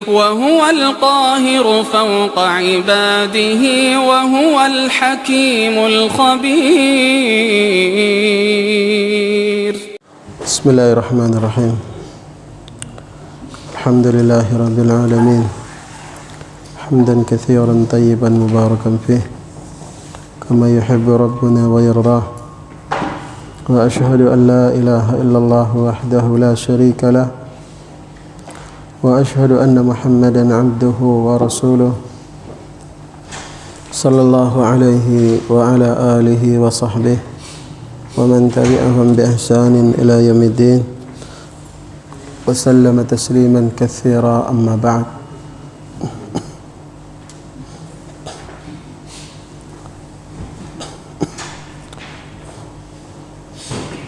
وهو القاهر فوق عباده وهو الحكيم الخبير. بسم الله الرحمن الرحيم. الحمد لله رب العالمين حمدا كثيرا طيبا مباركا فيه كما يحب ربنا ويرضاه، وأشهد أن لا إله إلا الله وحده لا شريك له، وأشهد أن محمدا عبده ورسوله صلى الله عليه وعلى آله وصحبه ومن تبعهم بإحسان إلى يوم الدين وسلم تسليما كثيرا. أما بعد،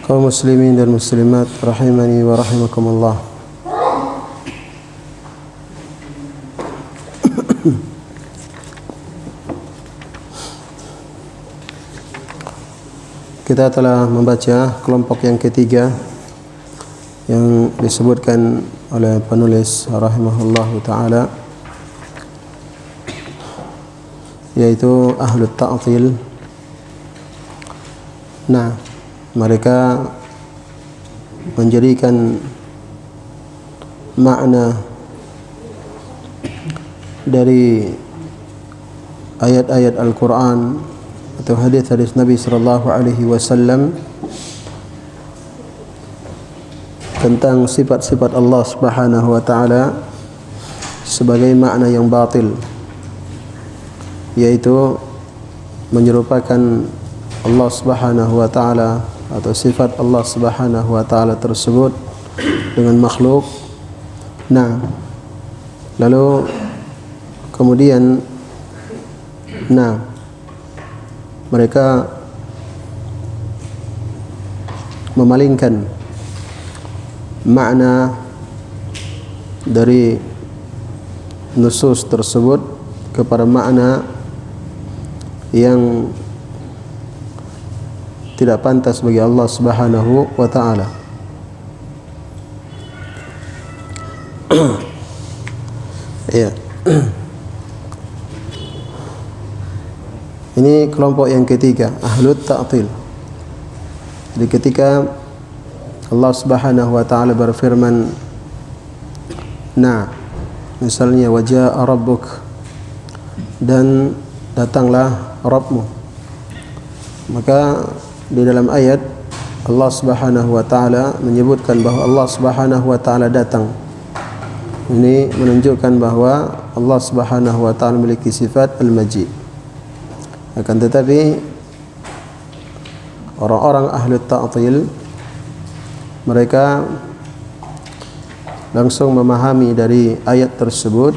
kaum muslimin dan muslimat rahimani wa rahimakumullah. Kita telah membaca kelompok yang ketiga yang disebutkan oleh penulis rahimahullahu ta'ala, yaitu ahlut ta'til. Nah, mereka menjadikan makna dari ayat-ayat Al-Quran atau hadis-hadis Nabi sallallahu alaihi wasallam tentang sifat-sifat Allah Subhanahu wa taala sebagai makna yang batil, yaitu menyerupakan Allah Subhanahu wa taala atau sifat Allah Subhanahu wa taala tersebut dengan makhluk. Nah, lalu kemudian mereka memalingkan makna dari nusus tersebut kepada makna yang tidak pantas bagi Allah Subhanahu wa taala. Ya. Ini kelompok yang ketiga, ahlut ta'til. Jadi ketika Allah Subhanahu wa taala berfirman, misalnya wajaa rabbuk, dan datanglah Rabbmu, maka di dalam ayat Allah Subhanahu wa taala menyebutkan bahwa Allah Subhanahu wa taala datang. Ini menunjukkan bahwa Allah Subhanahu wa taala memiliki sifat al-maji. Akan tetapi orang-orang ahli ta'til mereka langsung memahami dari ayat tersebut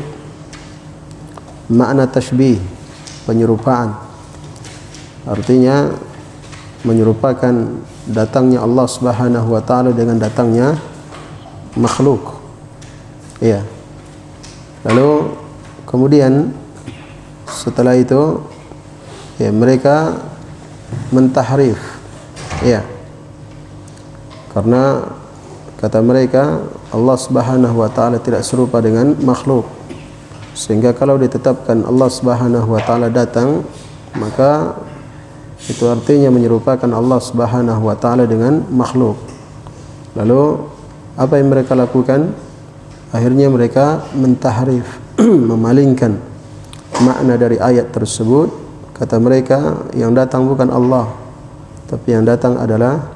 makna tashbih, penyerupaan. Artinya menyerupakan datangnya Allah Subhanahu wa taala dengan datangnya makhluk. Iya. Lalu kemudian setelah itu mereka mentahrif. Ya. Karena kata mereka Allah Subhanahu wa taala tidak serupa dengan makhluk. Sehingga kalau ditetapkan Allah Subhanahu wa taala datang, maka itu artinya menyerupakan Allah Subhanahu wa taala dengan makhluk. Lalu apa yang mereka lakukan? Akhirnya mereka mentahrif, memalingkan makna dari ayat tersebut. Kata mereka yang datang bukan Allah, tapi yang datang adalah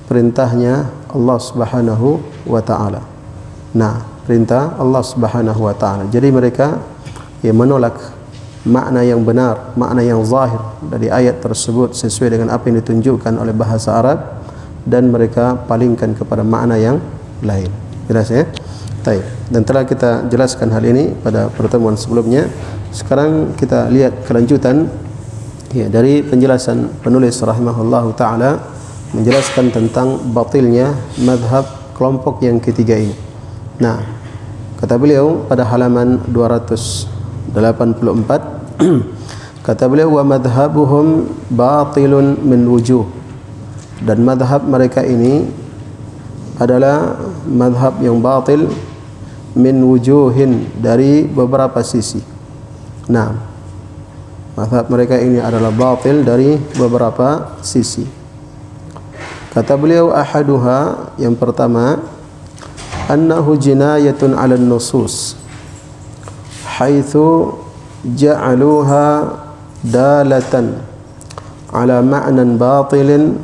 perintahnya Allah Subhanahu wa taala. Perintah Allah Subhanahu wa taala. Jadi mereka menolak makna yang benar, makna yang zahir dari ayat tersebut sesuai dengan apa yang ditunjukkan oleh bahasa Arab, dan mereka palingkan kepada makna yang lain. Jelas ya? Baik. Dan telah kita jelaskan hal ini pada pertemuan sebelumnya. Sekarang kita lihat kelanjutan dari penjelasan penulis rahimahullahu taala menjelaskan tentang batilnya mazhab kelompok yang ketiga ini. Kata beliau pada halaman 284, kata beliau, wa madhabuhum batilun min wujuh, dan madhab mereka ini adalah madhab yang batil min wujuhin, dari beberapa sisi. Nah, mazhab mereka ini adalah batil dari beberapa sisi. Kata beliau, ahaduha, yang pertama, annahu jinayatun 'ala an-nusus haitsu ja'aluha dalatan 'ala ma'nan batilin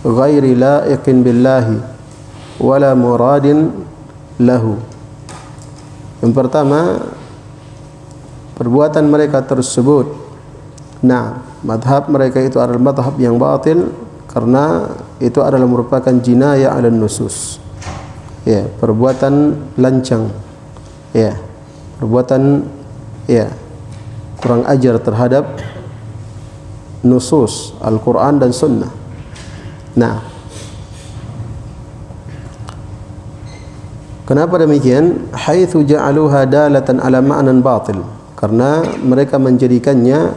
ghairi la'iqin billahi wala muradin lahu. Yang pertama, perbuatan mereka tersebut, nah, madhab mereka itu adalah madhab yang batil karena itu adalah merupakan jinayah 'ala nusus, ya, perbuatan lancang, ya, perbuatan, ya, kurang ajar terhadap nusus Al-Quran dan Sunnah. Nah, kenapa demikian? Haitsu ja'aluha dalatan 'ala ma'nan batil, karena mereka menjadikannya,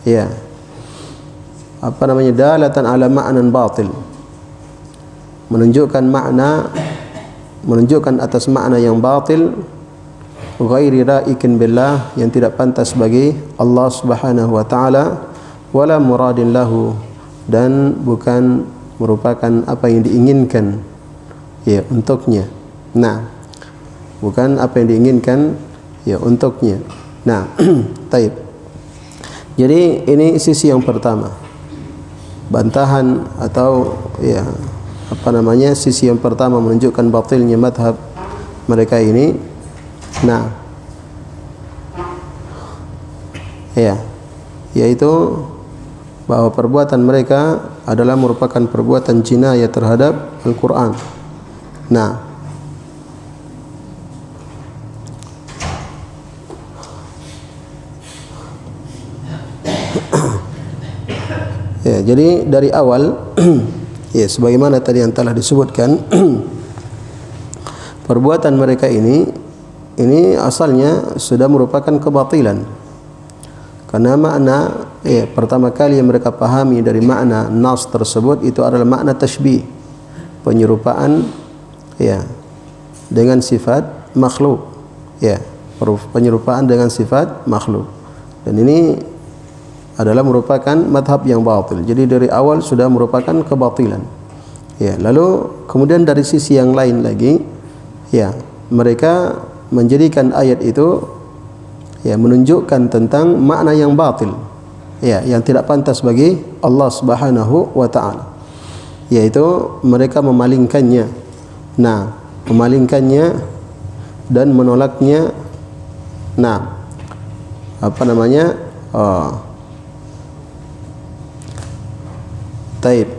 ya, dalatan 'ala ma'nan batil, menunjukkan makna, menunjukkan atas makna yang batil, ghairi ra'ikin billah, yang tidak pantas bagi Allah Subhanahu wa taala, wala muradin lahu, dan bukan merupakan apa yang diinginkan, ya, untuknya. Nah, bukan apa yang diinginkan, ya, untuknya. Nah, taib. Jadi ini sisi yang pertama, bantahan atau, ya, sisi yang pertama menunjukkan batilnya madhab mereka ini. Nah, ya, yaitu bahwa perbuatan mereka adalah merupakan perbuatan jinayah terhadap Al-Quran. Nah, ya, jadi dari awal ya, sebagaimana tadi yang telah disebutkan, perbuatan mereka ini asalnya sudah merupakan kebatilan. Karena makna, ya, pertama kali yang mereka pahami dari makna nas tersebut itu adalah makna tashbih, penyerupaan, ya, dengan sifat makhluk, ya, penyerupaan dengan sifat makhluk. Dan ini adalah merupakan madhab yang batil. Jadi dari awal sudah merupakan kebatilan. Ya, lalu kemudian dari sisi yang lain lagi, ya, mereka menjadikan ayat itu, ya, menunjukkan tentang makna yang batil, ya, yang tidak pantas bagi Allah Subhanahu wa taala, yaitu mereka memalingkannya. Nah, memalingkannya dan menolaknya. Nah, taib,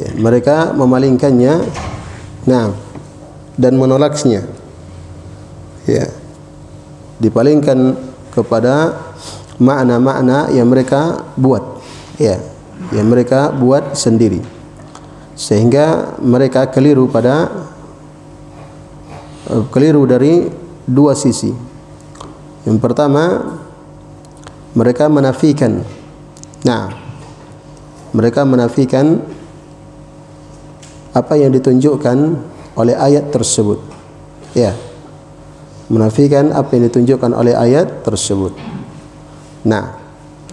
ya, mereka memalingkannya, nah, dan menolaknya, ya, dipalingkan kepada makna-makna yang mereka buat, ya, yang mereka buat sendiri, sehingga mereka keliru dari dua sisi. Yang pertama, mereka menafikan, nah, mereka menafikan apa yang ditunjukkan oleh ayat tersebut, ya, menafikan apa yang ditunjukkan oleh ayat tersebut. Nah,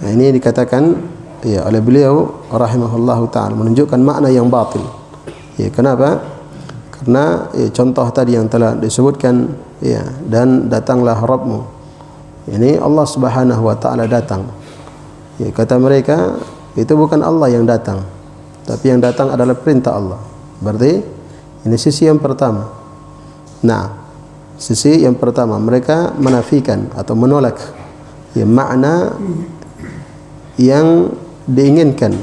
ini dikatakan, ya, oleh beliau rahimahullahu taala, menunjukkan makna yang batil. Ya, kenapa? Karena, ya, contoh tadi yang telah disebutkan, ya, dan datanglah Rabbmu. Ini Allah Subhanahu wa taala datang. Ya, kata mereka itu bukan Allah yang datang, tapi yang datang adalah perintah Allah. Berarti ini sisi yang pertama. Nah, sisi yang pertama, mereka menafikan atau menolak, ya, makna yang diinginkan,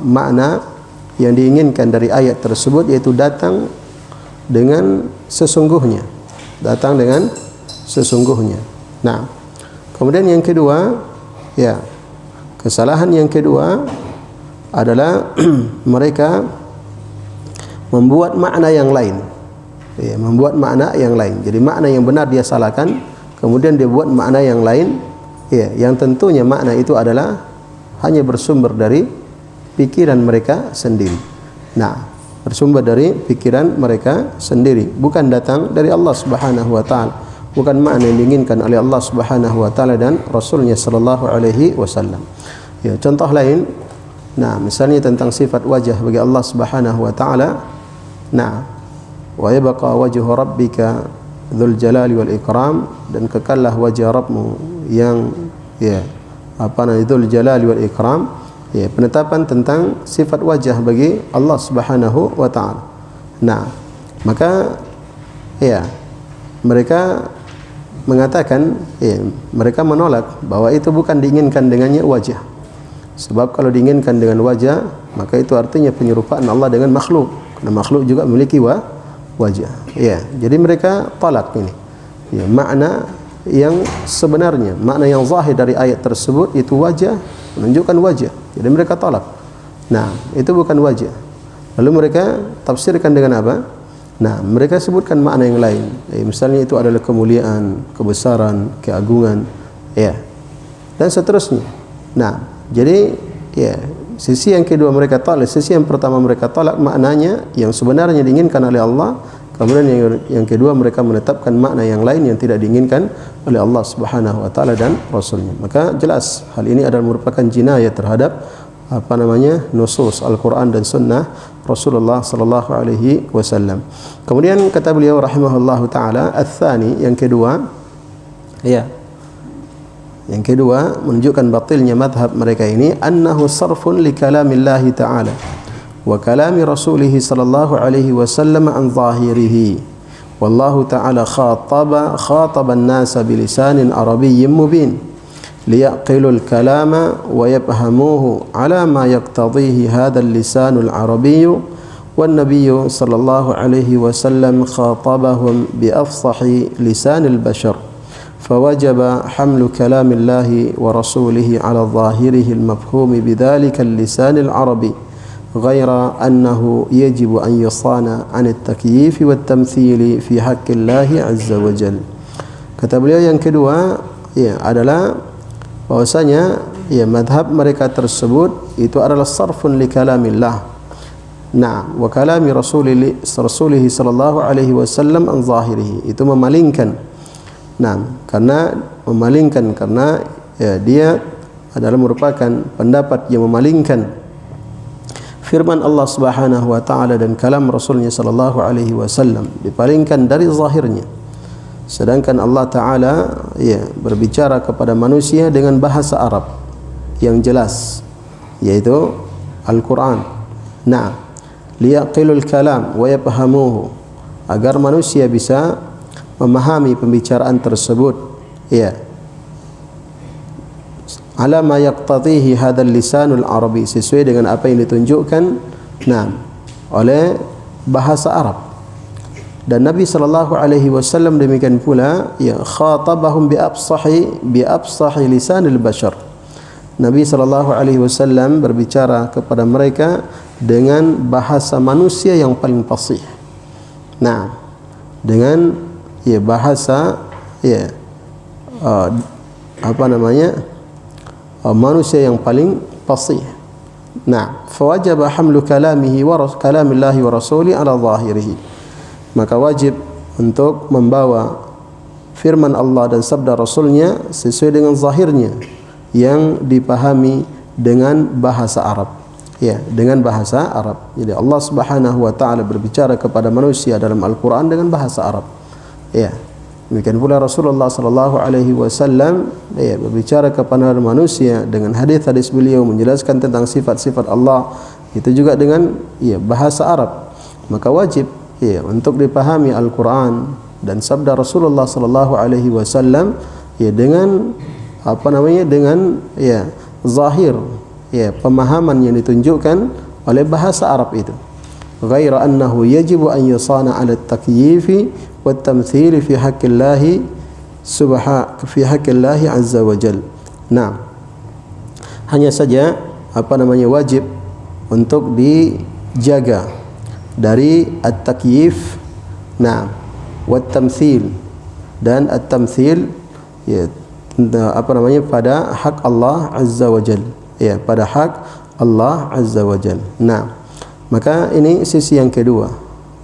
makna yang diinginkan dari ayat tersebut, yaitu datang dengan sesungguhnya, datang dengan sesungguhnya. Nah, kemudian yang kedua, ya, kesalahan yang kedua adalah mereka membuat makna yang lain, ya, membuat makna yang lain. Jadi makna yang benar dia salahkan, kemudian dia buat makna yang lain, ya, yang tentunya makna itu adalah hanya bersumber dari pikiran mereka sendiri. Nah, bersumber dari pikiran mereka sendiri, bukan datang dari Allah Subhanahu wa taala, bukan makna yang diinginkan oleh Allah Subhanahu wa taala dan Rasulnya sallallahu alaihi wasallam. Ya, contoh lain, misalnya tentang sifat wajah bagi Allah Subhanahu wa taala. Wa yabqa wajhu rabbika dzul jalali wal ikram, dan kekallah wajah Rabbmu yang dzul jalali wal ikram. Ya, penetapan tentang sifat wajah bagi Allah Subhanahu wa taala. Maka mereka mengatakan, mereka menolak bahwa itu bukan diinginkan dengannya wajah. Sebab kalau diinginkan dengan wajah, maka itu artinya penyerupaan Allah dengan makhluk. Karena makhluk juga memiliki wajah. Jadi mereka tolak ini. Makna yang sebenarnya, makna yang zahir dari ayat tersebut itu wajah, menunjukkan wajah. Jadi mereka tolak. Itu bukan wajah. Lalu mereka tafsirkan dengan apa? Mereka sebutkan makna yang lain. Misalnya itu adalah kemuliaan, kebesaran, keagungan, dan seterusnya. Jadi sisi yang kedua mereka tolak. Sisi yang pertama mereka tolak maknanya yang sebenarnya diinginkan oleh Allah. Kemudian yang kedua mereka menetapkan makna yang lain yang tidak diinginkan oleh Allah Subhanahu wa taala dan Rasulnya. Maka jelas hal ini adalah merupakan jinayah terhadap nusus Al-Quran dan Sunnah Rasulullah sallallahu alaihi wasallam. Kemudian kata beliau rahimahullahu taala, ats-tsani, yang kedua, yang kedua menunjukkan batilnya madhab mereka ini, annahu sarfun li kalamillahi ta'ala wa kalami rasulih sallallahu alaihi wasallam an zahirihi, wallahu ta'ala khataba an-nasa bilisanin arabiyyin mubin liyaqilul kalama wa yafhamuhu ala ma yaqtadhihi hadha al-lisanul arabiyyu wan nabiyyu sallallahu alaihi wasallam khatabahum bi afsahi lisanil bashar فوجب حمل كلام الله ورسوله على ظاهره المفهوم بذلك اللسان العربي غير أنه يجب أن يصان عن التكييف والتمثيل في حق الله عز وجل. Kata beliau yang kedua adalah bahwasanya madhab mereka tersebut itu adalah sarfun li kalamillah wa kalami rasulih sallallahu alaihi wasallam an zahirihi, itu memalingkan karena dia adalah merupakan pendapat yang memalingkan firman Allah Subhanahu wa taala dan kalam Rasulnya sallallahu alaihi wasallam, dipalingkan dari zahirnya. Sedangkan Allah taala berbicara kepada manusia dengan bahasa Arab yang jelas, yaitu Al-Quran. Liyaqilul kalam wa yafhamuhu, agar manusia bisa memahami pembicaraan tersebut, ala ma yaqtadhihi hadzal lisanul arabi, sesuai dengan apa yang ditunjukkan oleh bahasa Arab. Dan Nabi sallallahu alaihi wasallam demikian pula khatabahum bi afsahi lisanil bashar. Nabi sallallahu alaihi wasallam berbicara kepada mereka dengan bahasa manusia yang paling fasih. Dengan bahasa manusia yang paling fasih. Fawajaba hamlu kalamihi wa kalamillahi wa rasuli ala zahirihi, maka wajib untuk membawa firman Allah dan sabda Rasulnya sesuai dengan zahirnya yang dipahami dengan bahasa Arab. Dengan bahasa Arab. Jadi Allah Subhanahu wa taala berbicara kepada manusia dalam Al-Quran dengan bahasa Arab. Demikian pula Rasulullah sallallahu alaihi wasallam berbicara kepada manusia dengan hadis-hadis beliau menjelaskan tentang sifat-sifat Allah, itu juga dengan bahasa Arab. Maka wajib untuk dipahami Al-Quran dan sabda Rasulullah sallallahu alaihi wasallam dengan dengan zahir pemahaman yang ditunjukkan oleh bahasa Arab itu. Ghaira annahu yajibu an yusana 'ala at-takyifi wat-tamthil fi haqqillahi fi haqqillahi azza wa jalla. Hanya saja wajib untuk dijaga dari at-takyif wat-tamthil, dan at-tamthil pada hak Allah azza wa jalla, pada hak Allah azza wa jalla. Maka ini sisi yang kedua,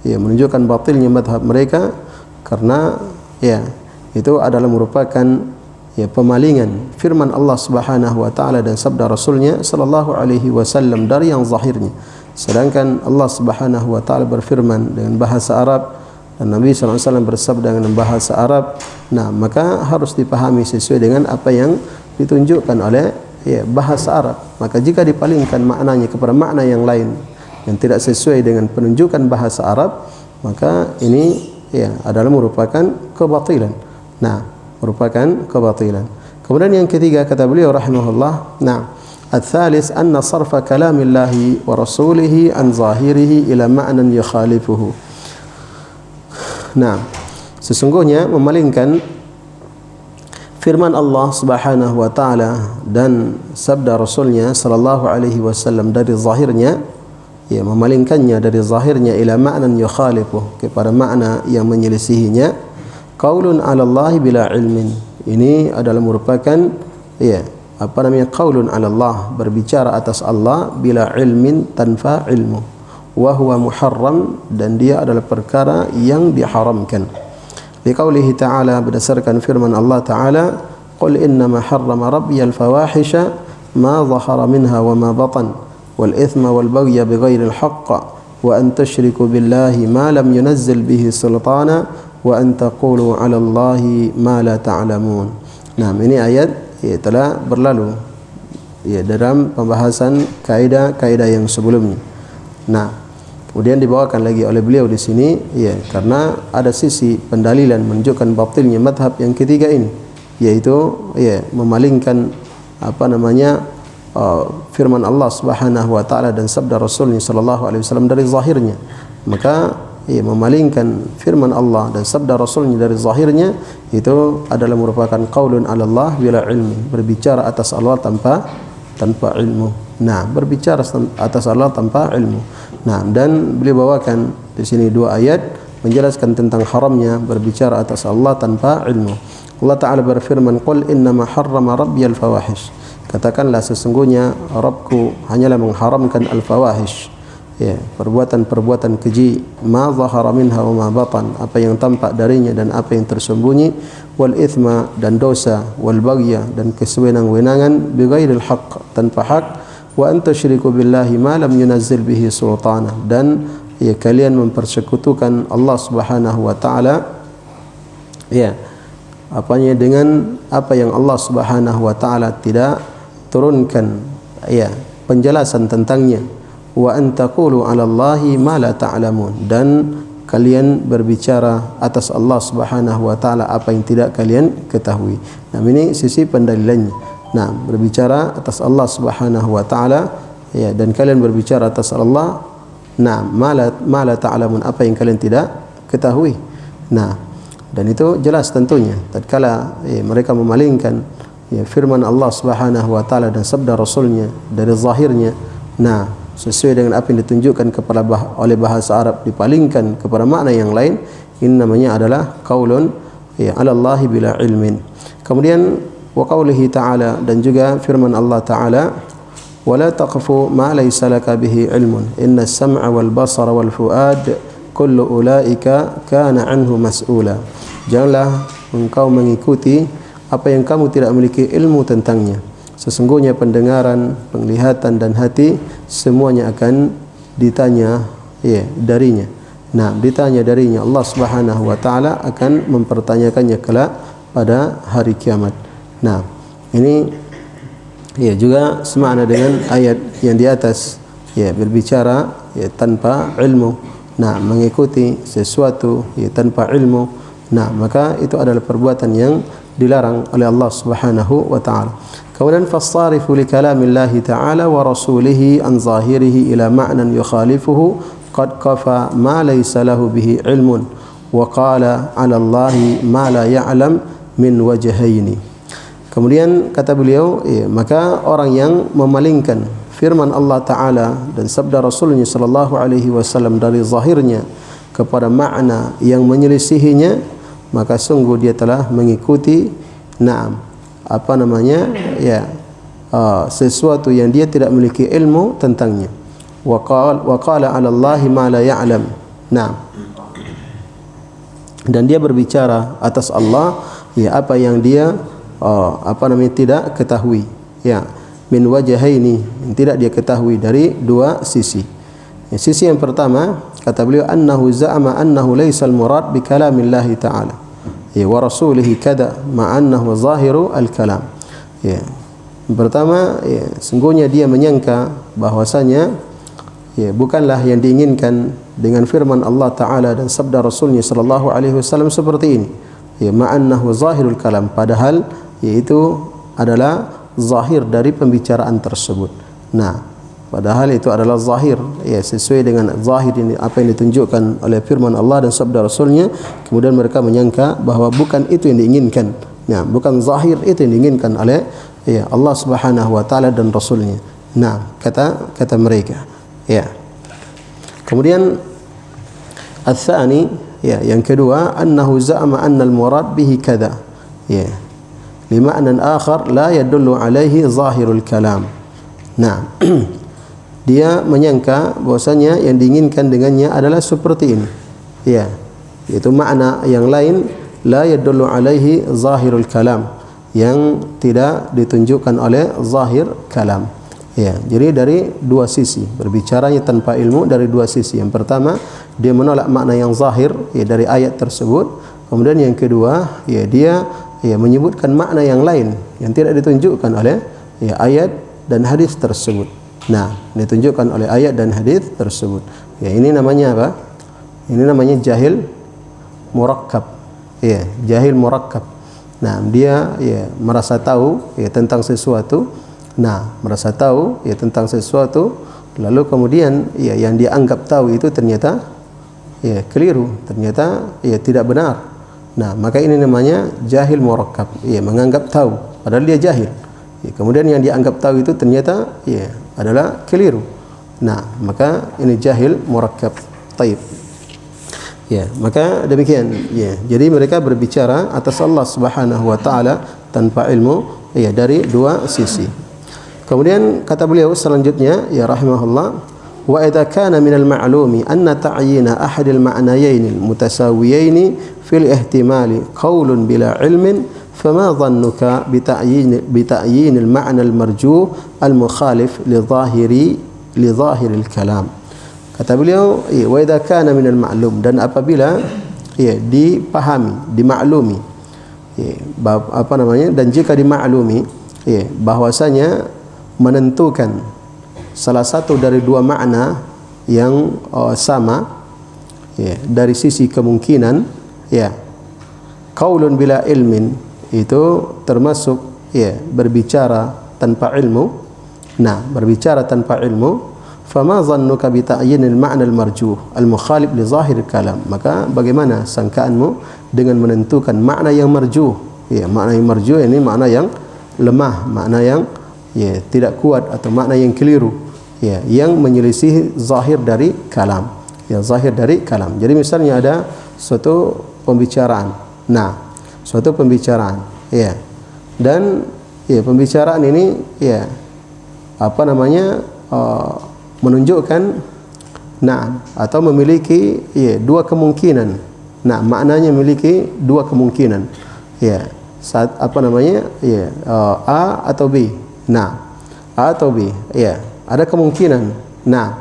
ya, menunjukkan batilnya madhab mereka, karena ya itu adalah merupakan ya pemalingan firman Allah Subhanahu wa taala dan sabda Rasulnya sallallahu alaihi wasallam dari yang zahirnya. Sedangkan Allah Subhanahu wa taala berfirman dengan bahasa Arab dan Nabi sallallahu alaihi wasallam bersabda dengan bahasa Arab. Nah, maka harus dipahami sesuai dengan apa yang ditunjukkan oleh ya bahasa Arab. Maka jika dipalingkan maknanya kepada makna yang lain yang tidak sesuai dengan penunjukan bahasa Arab, maka ini ya adalah merupakan kebatilan. Nah, merupakan kebatilan. Kemudian yang ketiga kata beliau rahimahullah, nah, al-thalits anna sarfa kalamillahi wa rasulihi an zahirihi ila ma'nan yukhalifuhu. Nah, sesungguhnya memalingkan firman Allah Subhanahu wa taala dan sabda Rasulnya sallallahu alaihi wasallam dari zahirnya, ya memalingkannya dari zahirnya ila ma'nan yukhalifuhu, kepada makna yang menyelisihinya. Qaulun 'ala Allah bila ilmin. Ini adalah merupakan ya apa namanya qaulun 'ala Allah, berbicara atas Allah bila ilmin, tanpa ilmu. Wa huwa muharram, dan dia adalah perkara yang diharamkan. Liqaulihi ta'ala, berdasarkan firman Allah Ta'ala, qul innama harrama rabbiyal fawahisha ma zahara minha wa ma batan wal ithma wal baghya bighairil haqq wa an tusyriku billahi ma lam yunazzil bihi sultana wa an taqulu 'ala Allahi ma la ta'lamun. Nah, ini ayat ya telah berlalu ya dalam pembahasan kaidah-kaidah yang sebelumnya. Nah, kemudian dibawakan lagi oleh beliau di sini ya karena ada sisi pendalilan menunjukkan batilnya madhab yang ketiga ini, yaitu ya memalingkan apa namanya firman Allah Subhanahu wa taala dan sabda Rasulnya sallallahu alaihi wasallam dari zahirnya. Maka ya memalingkan firman Allah dan sabda Rasulnya dari zahirnya itu adalah merupakan qaulun 'ala Allah bila ilmi, berbicara atas Allah tanpa ilmu. Nah, berbicara atas Allah tanpa ilmu. Nah, dan beliau bawakan di sini dua ayat menjelaskan tentang haramnya berbicara atas Allah tanpa ilmu. Allah Ta'ala berfirman, qul innama harrama rabbiyal fawahish. Katakanlah sesungguhnya Rabbku hanyalah mengharamkan al-fawahish, ya, perbuatan-perbuatan keji, ma zahara minha wa ma batan, apa yang tampak darinya dan apa yang tersembunyi, wal ithma, dan dosa, wal baghya, dan kesewenang-wenangan, bighairil haqq, tanpa hak, wa an tusyriku billahi ma lam yunazzil bihi sultana, dan ya kalian mempersekutukan Allah Subhanahu wa taala ya apanya dengan apa yang Allah Subhanahu wa taala tidak turunkan ya penjelasan tentangnya. Wa an taqulu 'ala Allahi ma la ta'lamun, dan kalian berbicara atas Allah Subhanahu wa taala apa yang tidak kalian ketahui. Nah, ini sisi pendalilannya. Nah, berbicara atas Allah Subhanahu wa taala ya, dan kalian berbicara atas Allah, nah, ma la ta'lamun, apa yang kalian tidak ketahui. Nah, dan itu jelas tentunya tatkala mereka memalingkan ya firman Allah Subhanahu wa taala dan sabda Rasulnya dari zahirnya, nah, sesuai dengan apa yang ditunjukkan kepada oleh bahasa Arab, dipalingkan kepada makna yang lain, ini namanya adalah qaulun ya 'ala Allah bila ilmin. Kemudian wa qaulihi ta'ala, dan juga firman Allah Ta'ala, wala taqfu ma laysa laka bihi ilmun inna as-sam'a wal basara wal fuad kullu ulaika kana anhu mas'ula. Janganlah engkau mengikuti apa yang kamu tidak memiliki ilmu tentangnya. Sesungguhnya pendengaran, penglihatan, dan hati semuanya akan ditanya ya darinya. Nah, ditanya darinya. Allah Subhanahu wa taala akan mempertanyakannya kelak pada hari kiamat. Nah, ini ya juga semakna dengan ayat yang di atas, ya, berbicara ya tanpa ilmu. Nah, mengikuti sesuatu ya tanpa ilmu, nah, maka itu adalah perbuatan yang dilarang oleh Allah Subhanahu wa taala. Kemudian fasarifu li kalamillahi ta'ala wa rasulihi an zahirihi ila ma'nan yukhalifuhu qad qafa ma laysa lahu bihi ilmun wa qala 'ala Allahi ma la ya'lam min wajhaini. Kemudian kata beliau, ya, maka orang yang memalingkan firman Allah Ta'ala dan sabda Rasulnya sallallahu alaihi wasallam dari zahirnya kepada makna yang menyelisihinya, maka sungguh dia telah mengikuti sesuatu yang dia tidak memiliki ilmu tentangnya. wa qala 'ala Allahi ma la ya'lam. Nah, dan dia berbicara atas Allah ya apa yang dia tidak ketahui, ya, min wajhaini, yang tidak dia ketahui dari dua sisi. Ya, sisi yang pertama kata beliau annahu za'ama annahu laysal murad bi kalamillahi ta'ala ya wa rasulihi kada ma annahu zahiru al-kalam. Ya. Yang pertama, ya, sungguhnya dia menyangka bahwasanya ya bukanlah yang diinginkan dengan firman Allah Ta'ala dan sabda Rasulnya sallallahu alaihi wasallam seperti ini. Ya, ma'annahu zahirul kalam, padahal yaitu adalah zahir dari pembicaraan tersebut. Nah, padahal itu adalah zahir, ya, sesuai dengan zahir ini apa yang ditunjukkan oleh firman Allah dan sabda Rasulnya. Kemudian mereka menyangka bahwa bukan itu yang diinginkan. Nah, bukan zahir itu yang diinginkan oleh ya Allah Subhanahu wa taala dan Rasulnya. Nah, kata mereka. Ya. Kemudian al-thani, ya, yang kedua annahu za'ama anna al-murad bihi kada. Ya. Lima'nan akhar la yadullu alaihi zahirul kalam. Nah, dia menyangka bahwasanya yang diinginkan dengannya adalah seperti ini. Ya. Yaitu makna yang lain la yadullu alaihi zahirul kalam, yang tidak ditunjukkan oleh zahir kalam. Ya, jadi dari dua sisi, berbicaranya tanpa ilmu dari dua sisi. Yang pertama, dia menolak makna yang zahir ya dari ayat tersebut. Kemudian yang kedua, ya dia ya menyebutkan makna yang lain yang tidak ditunjukkan oleh ya ayat dan hadis tersebut. Nah, ditunjukkan oleh ayat dan hadis tersebut. Ya, ini namanya apa? Ini namanya jahil murakkab. Ya, jahil murakkab. Nah, dia ya merasa tahu ya tentang sesuatu. Nah, merasa tahu ya tentang sesuatu, lalu kemudian ya yang dia anggap tahu itu ternyata ya keliru, ternyata ya tidak benar. Nah, maka ini namanya jahil murakkab. Ya, menganggap tahu padahal dia jahil. Ya, kemudian yang dia anggap tahu itu ternyata ya adalah keliru. Nah, maka ini jahil murakkab. Taib. Ya, maka demikian. Ya, jadi mereka berbicara atas Allah Subhanahu wa taala tanpa ilmu ya dari dua sisi. Kemudian kata beliau selanjutnya ya rahimahullah, wa idza kana min al-ma'lumi anna ta'yina ahad al-ma'nayayn al-mutasawiyayn fil ihtimali qaulun bila ilmin fama dhannuka bi ta'yin al-ma'na al-marjuh al-mukhalif li zahir al-kalam. Kata beliau, wa idza kana min al-ma'lum, dan apabila ya dipahami, dimaklumi, ya, apa namanya, dan jika dimaklumi ya bahwasanya menentukan salah satu dari dua makna yang sama ya dari sisi kemungkinan, ya, qaulun bila ilmin itu termasuk ya berbicara tanpa ilmu. Nah, berbicara tanpa ilmu, fama dhannuka bi ta'yinil ma'na al-marjuh al-mukhalif li zahir kalam, maka bagaimana sangkaanmu dengan menentukan makna yang marjuh. Ya, makna yang marjuh ini makna yang lemah, makna yang ya tidak kuat atau makna yang keliru, ya, yang menyelisih zahir dari kalam, ya, zahir dari kalam. Jadi misalnya ada suatu pembicaraan, nah, suatu pembicaraan, ya, dan ya pembicaraan ini ya apa namanya menunjukkan nah atau memiliki ya dua kemungkinan. Nah, maknanya memiliki dua kemungkinan, ya, saat apa namanya ya A atau B. Nah, A atau B, ya, ada kemungkinan. Nah,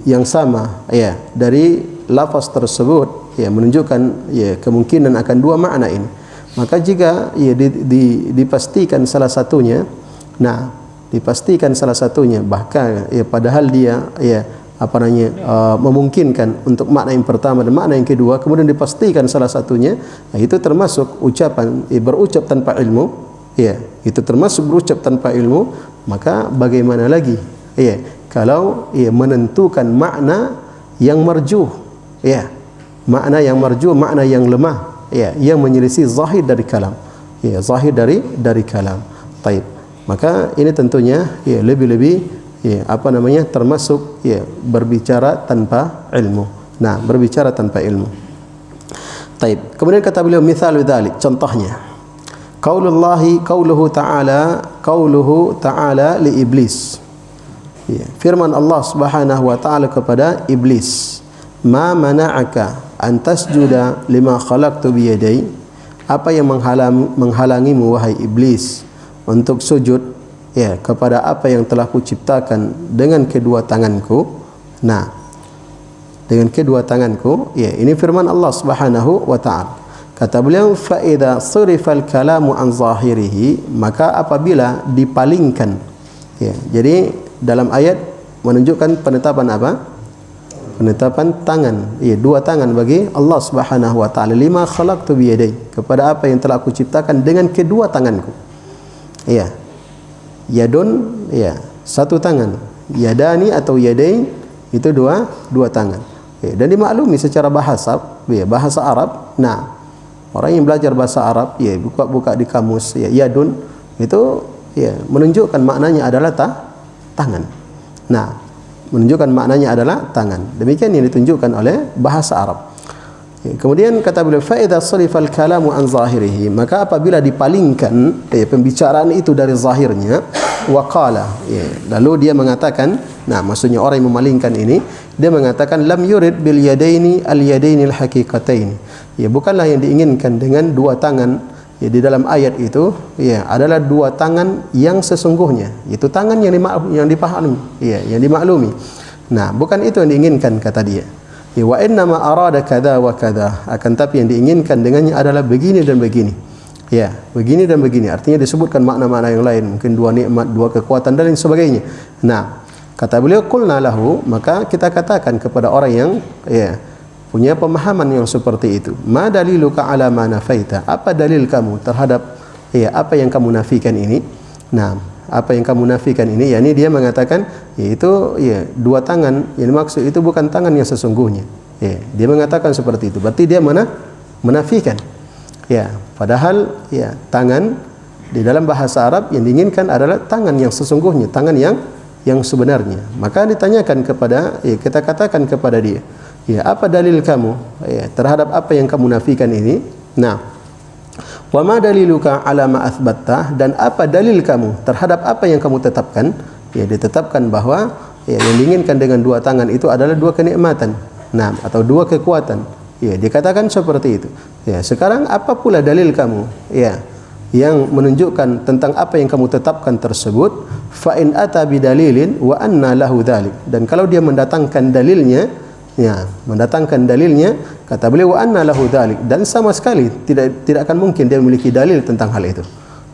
yang sama, ya, dari lafaz tersebut, ya, menunjukkan ya kemungkinan akan dua makna ini. Maka jika ya dipastikan salah satunya, nah, dipastikan salah satunya, bahkan ya padahal dia ya apa namanya memungkinkan untuk makna yang pertama dan makna yang kedua, kemudian dipastikan salah satunya, nah, itu termasuk ucapan berucap tanpa ilmu. Ya, itu termasuk berucap tanpa ilmu. Maka bagaimana lagi ya kalau ya menentukan makna yang marjuh, ya, makna yang marjuh, makna yang lemah, ya, yang menyelisih zahir dari kalam, ya, zahir dari kalam. Taib. Maka ini tentunya ya lebih-lebih ya apa namanya termasuk ya berbicara tanpa ilmu. Nah, berbicara tanpa ilmu. Taib. Kemudian kata beliau misal dzalik, contohnya qauluhu ta'ala li iblis. Ya, firman Allah Subhanahu wa taala kepada iblis, "Ma mana'aka an tasjuda lima khalaqtu bi yadai?" Apa yang menghalangimu wahai iblis untuk sujud ya kepada apa yang telah kuciptakan dengan kedua tanganku? Nah, dengan kedua tanganku, ya, ini firman Allah Subhanahu wa taala. Kata beliau, fa idza surifal kalamu an zahirihi, maka apabila dipalingkan, ya, jadi dalam ayat menunjukkan penetapan apa? Penetapan tangan, ya, dua tangan bagi Allah Subhanahu wa taala. Lima khalaqtu bi yadai, kepada apa yang telah aku ciptakan dengan kedua tanganku. Ya. Yadun, ya, satu tangan. Yadani atau yadain itu dua tangan. Ya, dan dimaklumi secara bahasa, ya, bahasa Arab. Nah, orang yang belajar bahasa Arab, ya, buka-buka di kamus, ya, yadun itu, ya, menunjukkan maknanya adalah tangan. Nah, menunjukkan maknanya adalah tangan. Demikian yang ditunjukkan oleh bahasa Arab. Ya, kemudian kata beliau, fa idza sarifal kalamu an zahirihi, maka apabila dipalingkan, ya, pembicaraan itu dari zahirnya, waqala, ya, lalu dia mengatakan, nah, maksudnya orang yang memalingkan ini, dia mengatakan lam yurid bil yadaini al yadainil haqiqatain. Ya, bukanlah yang diinginkan dengan dua tangan, ya, di dalam ayat itu, ya, adalah dua tangan yang sesungguhnya, itu tangan yang dipahami, ya, yang dimaklumi. Nah, bukan itu yang diinginkan, kata dia. Ya, wa inna ma arada kadza wa kadza, akan tapi yang diinginkan dengannya adalah begini dan begini. Ya, begini dan begini. Artinya disebutkan makna-makna yang lain, mungkin dua nikmat, dua kekuatan dan lain sebagainya. Nah, kata beliau, qulna lahu, maka kita katakan kepada orang yang, ya, punya pemahaman yang seperti itu, ma daliluka ala ma nafaita, apa dalil kamu terhadap, ya, apa yang kamu nafikan ini? Nah, apa yang kamu nafikan ini, yakni dia mengatakan, yaitu, ya, dua tangan yang dimaksud itu bukan tangan yang sesungguhnya. Ya, dia mengatakan seperti itu. Berarti dia menafikan. Ya, padahal, ya, tangan di dalam bahasa Arab yang diinginkan adalah tangan yang sesungguhnya, tangan yang sebenarnya. Maka ditanyakan kepada, ya, kita katakan kepada dia, ya, apa dalil kamu, ya, terhadap apa yang kamu nafikan ini? Nah, wa ma daliluka ala ma athbatta, dan apa dalil kamu terhadap apa yang kamu tetapkan? Ya, ditetapkan bahwa, ya, yang diinginkan dengan dua tangan itu adalah dua kenikmatan, nah, atau dua kekuatan. Ya, dikatakan seperti itu. Ya, sekarang apa pula dalil kamu, ya, yang menunjukkan tentang apa yang kamu tetapkan tersebut? Fa in ata bidalilin wa anna lahu dzalik, dan kalau dia mendatangkan dalilnya, ya, mendatangkan dalilnya, kata beliau, wa anna lahu dzalik, dan sama sekali tidak akan mungkin dia memiliki dalil tentang hal itu.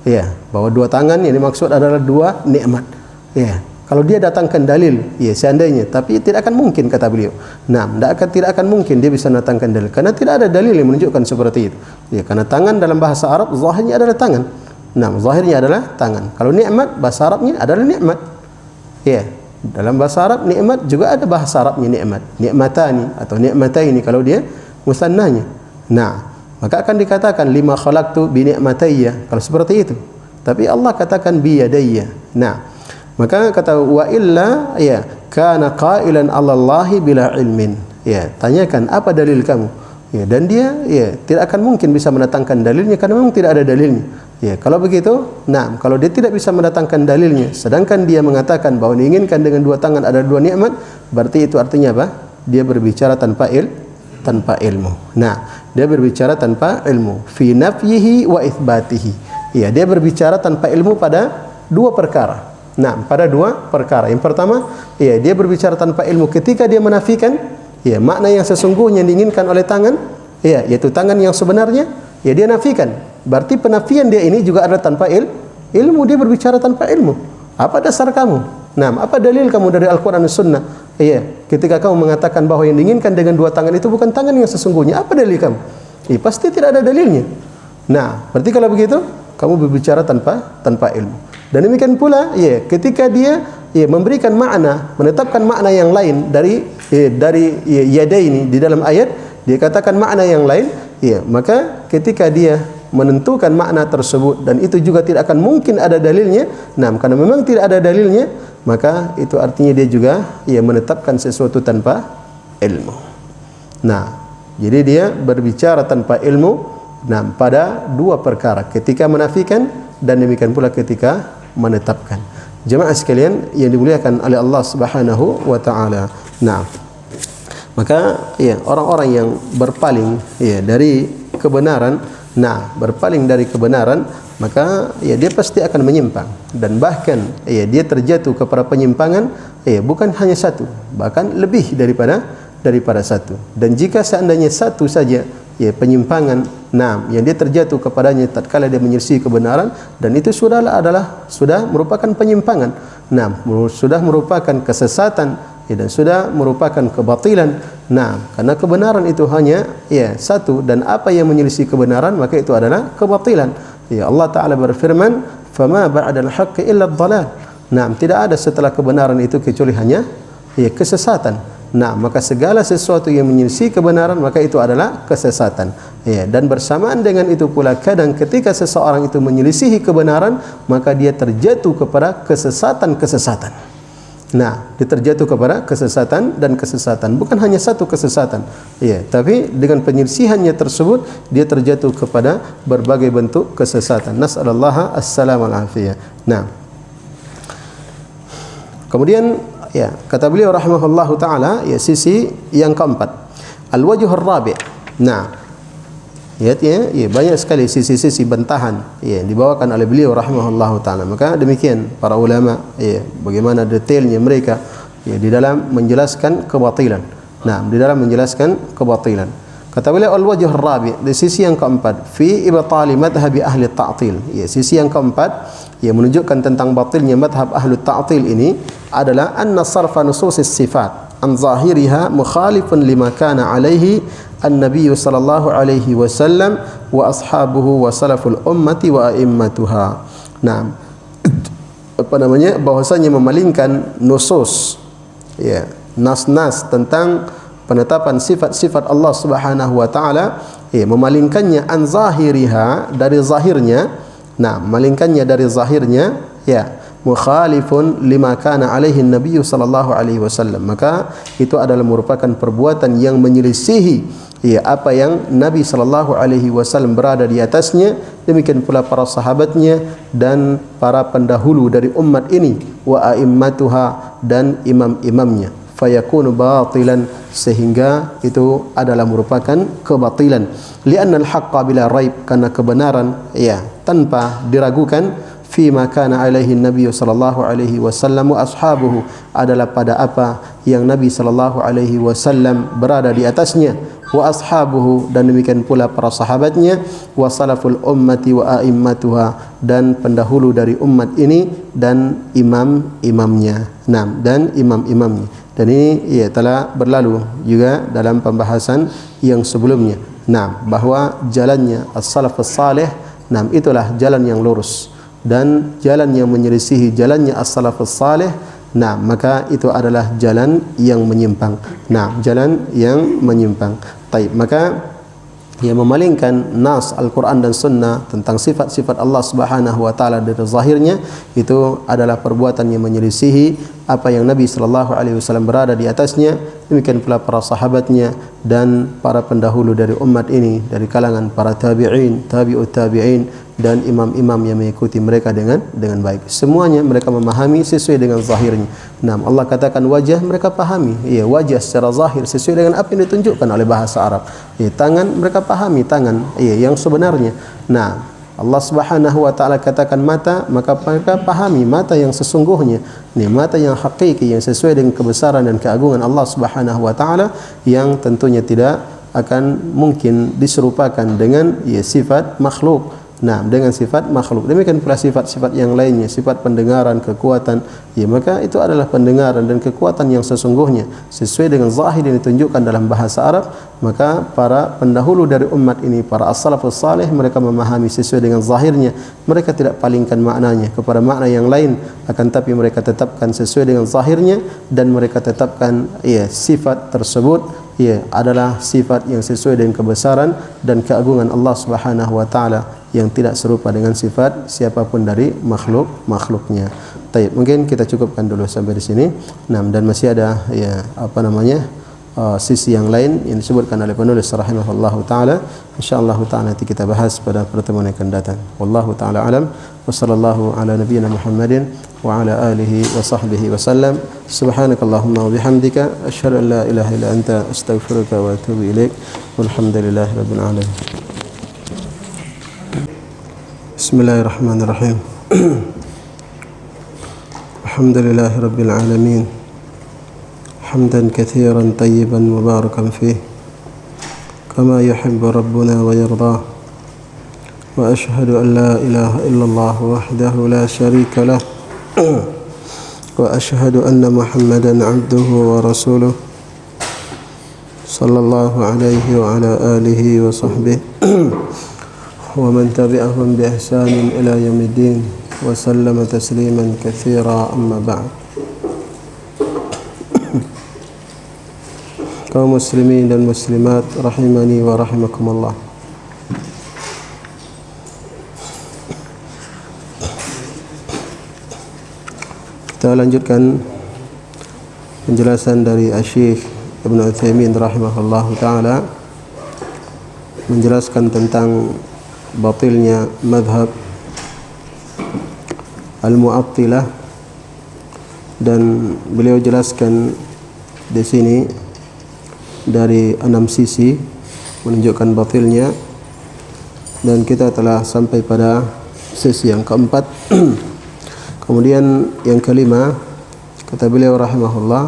Ya, bahwa dua tangan yang dimaksud adalah dua nikmat. Ya, kalau dia datangkan dalil, ya, seandainya, tapi tidak akan mungkin, kata beliau. Nah, tidak akan mungkin dia bisa datangkan dalil, karena tidak ada dalil yang menunjukkan seperti itu. Ya, karena tangan dalam bahasa Arab zahirnya adalah tangan. Nah, zahirnya adalah tangan. Kalau nikmat bahasa Arabnya adalah nikmat. Ya, dalam bahasa Arab nikmat juga ada bahasa Arabnya nikmat, nikmatani atau nikmataini kalau dia musannahnya. Nah, maka akan dikatakan lima khalaqtu bi ni'matayya kalau seperti itu. Tapi Allah katakan bi yadayya. Nah, maka kata wa illa, ya, kana qailan 'ala Allahi bila ilmin. Ya, tanyakan apa dalil kamu? Ya, dan dia, ya, tidak akan mungkin bisa mendatangkan dalilnya karena memang tidak ada dalilnya. Ya, kalau begitu, nah, kalau dia tidak bisa mendatangkan dalilnya, sedangkan dia mengatakan bahwa diinginkan dengan dua tangan ada dua nikmat, berarti itu artinya apa? Dia berbicara tanpa ilmu. Nah, dia berbicara tanpa ilmu. Fi nafyihi wa itsbatihi. Ya, dia berbicara tanpa ilmu pada dua perkara. Nah, pada dua perkara. Yang pertama, ya, dia berbicara tanpa ilmu ketika dia menafikan, ya, makna yang sesungguhnya yang diinginkan oleh tangan, ya, yaitu tangan yang sebenarnya, ya, dia nafikan. Berarti penafian dia ini juga adalah tanpa ilmu, dia berbicara tanpa ilmu. Apa dasar kamu? Nah, apa dalil kamu dari Al-Quran dan Sunnah? Ya, ketika kamu mengatakan bahwa yang diinginkan dengan dua tangan itu bukan tangan yang sesungguhnya, apa dalil kamu? Ya, pasti tidak ada dalilnya. Nah, berarti kalau begitu, kamu berbicara tanpa ilmu. Dan demikian pula, ya, ketika dia, ya, memberikan makna, menetapkan makna yang lain dari yadaini di dalam ayat, dia katakan makna yang lain, ya, maka ketika dia menentukan makna tersebut dan itu juga tidak akan mungkin ada dalilnya, nah, karena memang tidak ada dalilnya, maka itu artinya dia juga, ya, menetapkan sesuatu tanpa ilmu. Nah, jadi dia berbicara tanpa ilmu, nah, pada dua perkara, ketika menafikan dan demikian pula ketika menetapkan. Jemaah sekalian yang dimuliakan oleh Allah Subhanahu wa taala. Nah, maka ya orang-orang yang berpaling ya dari kebenaran, berpaling dari kebenaran, maka ya dia pasti akan menyimpang, dan bahkan ya dia terjatuh kepada penyimpangan bukan hanya satu, bahkan lebih daripada satu. Dan jika seandainya satu saja ya penyimpangan yang dia terjatuh kepadanya tatkala dia menyelisih kebenaran, dan itu sudah merupakan penyimpangan, sudah merupakan kesesatan dan sudah merupakan kebatilan. Karena kebenaran itu hanya satu, dan apa yang menyelisih kebenaran maka itu adalah kebatilan. Allah Ta'ala berfirman, "Fama ba'dal haqqi illa ad-dhalal." Tidak ada setelah kebenaran itu kecuali hanya kesesatan. Maka segala sesuatu yang menyelisih kebenaran maka itu adalah kesesatan. Dan bersamaan dengan itu pula, kadang ketika seseorang itu menyelisihi kebenaran maka dia terjatuh kepada kesesatan-kesesatan. Dia terjatuh kepada kesesatan dan kesesatan, bukan hanya satu kesesatan, tapi dengan penyelisihannya tersebut dia terjatuh kepada berbagai bentuk kesesatan. Nas'alallah as-salam al-afiyah. Kemudian kata beliau rahimahullahu taala, sisi yang keempat, al-wajh ar-rabi'. Banyak sekali sisi-sisi bantahan dibawakan oleh beliau rahimahullahu taala. Maka demikian para ulama bagaimana detailnya mereka di dalam menjelaskan kebatilan. Di dalam menjelaskan kebatilan. Kata beliau al-wajh ar-rabi', di sisi yang keempat, fi ibtali madhhabi ahli ta'til. Sisi yang keempat yang menunjukkan tentang batilnya madhab ahli ta'til ini adalah anna sarfa nusus as-sifat an zahiriha mukhalifun lima kana alaihi an-nabiy sallallahu alaihi wasallam wa ashabuhu wa salaful ummati wa a'immatuha. Bahwasanya memalingkan nusus nas-nas tentang penetapan sifat-sifat Allah Subhanahu wa taala, memalingkannya an zahiriha, dari zahirnya, memalingkannya dari zahirnya, mukhalifun lima kana alaihi an-nabiy sallallahu alaihi wasallam, maka itu adalah merupakan perbuatan yang menyelisihi apa yang Nabi sallallahu alaihi wasallam berada di atasnya, demikian pula para sahabatnya dan para pendahulu dari umat ini, wa a'immatuha, dan imam-imamnya, fayakunu batilan, sehingga itu adalah merupakan kebatilan. Li'anna al-haqqa bila raib, karena kebenaran tanpa diragukan, fima kana alaihi Nabi sallallahu alaihi wasallam wa ashabuhu, adalah pada apa yang Nabi sallallahu alaihi wasallam berada di atasnya, wa ashabuhu, dan demikian pula para sahabatnya, wa salaful ummati wa a'immatuha, dan pendahulu dari umat ini dan imam-imamnya. Dan imam-imamnya. Dan ini telah berlalu juga dalam pembahasan yang sebelumnya. Bahwa jalannya as-salafus salih, itulah jalan yang lurus, dan jalan yang menyelisihi jalannya as-salafus salih, maka itu adalah jalan yang menyimpang. Jalan yang menyimpang. Maka memalingkan nas Al-Quran dan Sunnah tentang sifat-sifat Allah Subhanahu wa taala dari zahirnya, itu adalah perbuatan yang menyelisihi apa yang Nabi sallallahu alaihi wasallam berada di atasnya, demikian pula para sahabatnya dan para pendahulu dari umat ini dari kalangan para tabi'in, tabi'ut tabi'in, dan imam-imam yang mengikuti mereka dengan baik. Semuanya mereka memahami sesuai dengan zahirnya. Allah katakan wajah, mereka pahami wajah secara zahir sesuai dengan apa yang ditunjukkan oleh bahasa Arab. Tangan, mereka pahami tangan yang sebenarnya. Allah Subhanahu wa taala katakan mata, maka mereka pahami mata yang sesungguhnya, mata yang hakiki, yang sesuai dengan kebesaran dan keagungan Allah Subhanahu wa taala, yang tentunya tidak akan mungkin diserupakan dengan sifat makhluk. Dengan sifat makhluk. Demikian pula sifat-sifat yang lainnya, sifat pendengaran, kekuatan, maka itu adalah pendengaran dan kekuatan yang sesungguhnya sesuai dengan zahir yang ditunjukkan dalam bahasa Arab. Maka para pendahulu dari umat ini, para as-salafus salih, mereka memahami sesuai dengan zahirnya. Mereka tidak palingkan maknanya kepada makna yang lain, akan tapi mereka tetapkan sesuai dengan zahirnya, dan mereka tetapkan sifat tersebut adalah sifat yang sesuai dengan kebesaran dan keagungan Allah Subhanahu wa taala, yang tidak serupa dengan sifat siapapun dari makhluknya. Baik, mungkin kita cukupkan dulu sampai di sini. Dan masih ada sisi yang lain yang disebutkan oleh penulis rahimahullahu taala. Insyaallah taala nanti kita bahas pada pertemuan yang akan datang. Wallahu taala alam, wa sallallahu ala nabiyyina Muhammadin wa ala alihi wa sahbihi wa sallam. Subhanakallahumma wa bihamdika asyhadu an la ilaha illa anta astaghfiruka wa atubu ilaik. Walhamdulillahi rabbil alamin. Bismillahirrahmanirrahim. Alhamdulillahi rabbil alamin. Hamdan katsiran tayyiban mubarakan fih kama yuhibbu rabbuna wa yardah. Wa ashhadu an la ilaha illallah wahdahu la syarika lah. Wa ashhadu anna Muhammadan abduhu wa rasuluh sallallahu alaihi wa ala alihi wa sahbihi wa man tabi'ahum bi ihsanin ila yaumiddin wa sallama tasliman katsira, amma ba'd. Kaum muslimin dan muslimat rahimani wa rahimakumullah. Kita lanjutkan penjelasan dari Asy-Syaikh Ibnu Utsaimin rahimahullahu taala, menjelaskan tentang batilnya mazhab Al-Mu'attilah, dan beliau jelaskan di sini dari 6 sisi menunjukkan batilnya, dan kita telah sampai pada sisi yang keempat. Kemudian yang kelima, kata beliau rahimahullah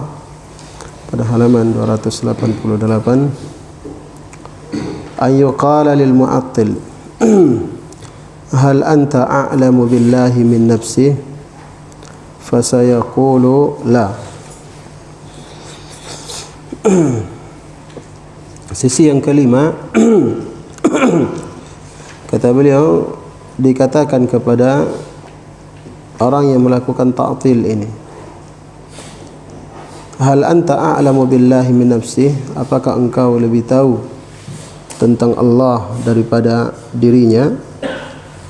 pada halaman 288, ayyuqala lil mu'attil hal anta a'lamu billahi min nafsi fasayaqulu la. Sisi yang kelima, kata beliau, dikatakan kepada orang yang melakukan ta'til ini, hal anta a'lamu billahi min nafsi, apakah engkau lebih tahu tentang Allah daripada dirinya?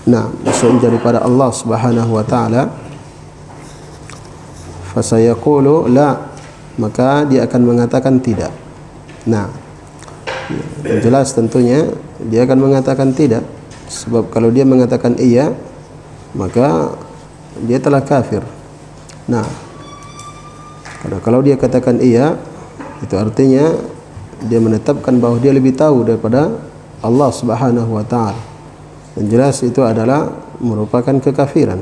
Nah, maksudnya daripada Allah Subhanahu wa taala. Fasayaqulu la, maka dia akan mengatakan tidak. Nah, jelas tentunya dia akan mengatakan tidak, sebab kalau dia mengatakan iya, maka dia telah kafir. Nah, kalau dia katakan iya, itu artinya dia menetapkan bahawa dia lebih tahu daripada Allah Subhanahu wa taala, dan jelas itu adalah merupakan kekafiran.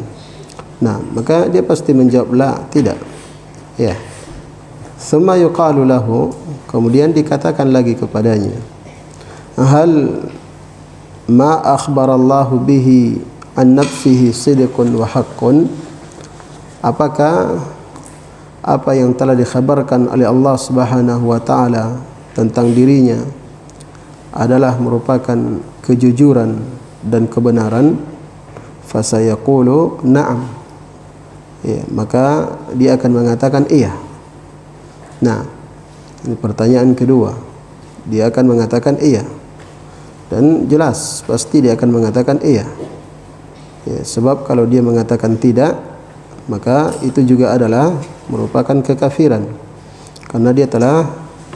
Nah, maka dia pasti menjawab la, tidak. Ya. Summa yuqalu lahu, kemudian dikatakan lagi kepadanya, hal ma akhbarallahu bihi an nafsihi sidqun wa haqqun, apakah apa yang telah dikhabarkan oleh Allah Subhanahu wa taala tentang dirinya adalah merupakan kejujuran dan kebenaran? Fasayaqulu na'am, ya, maka dia akan mengatakan iya. Nah, ini pertanyaan kedua, dia akan mengatakan iya, dan jelas pasti dia akan mengatakan iya, ya, sebab kalau dia mengatakan tidak, maka itu juga adalah merupakan kekafiran, karena dia telah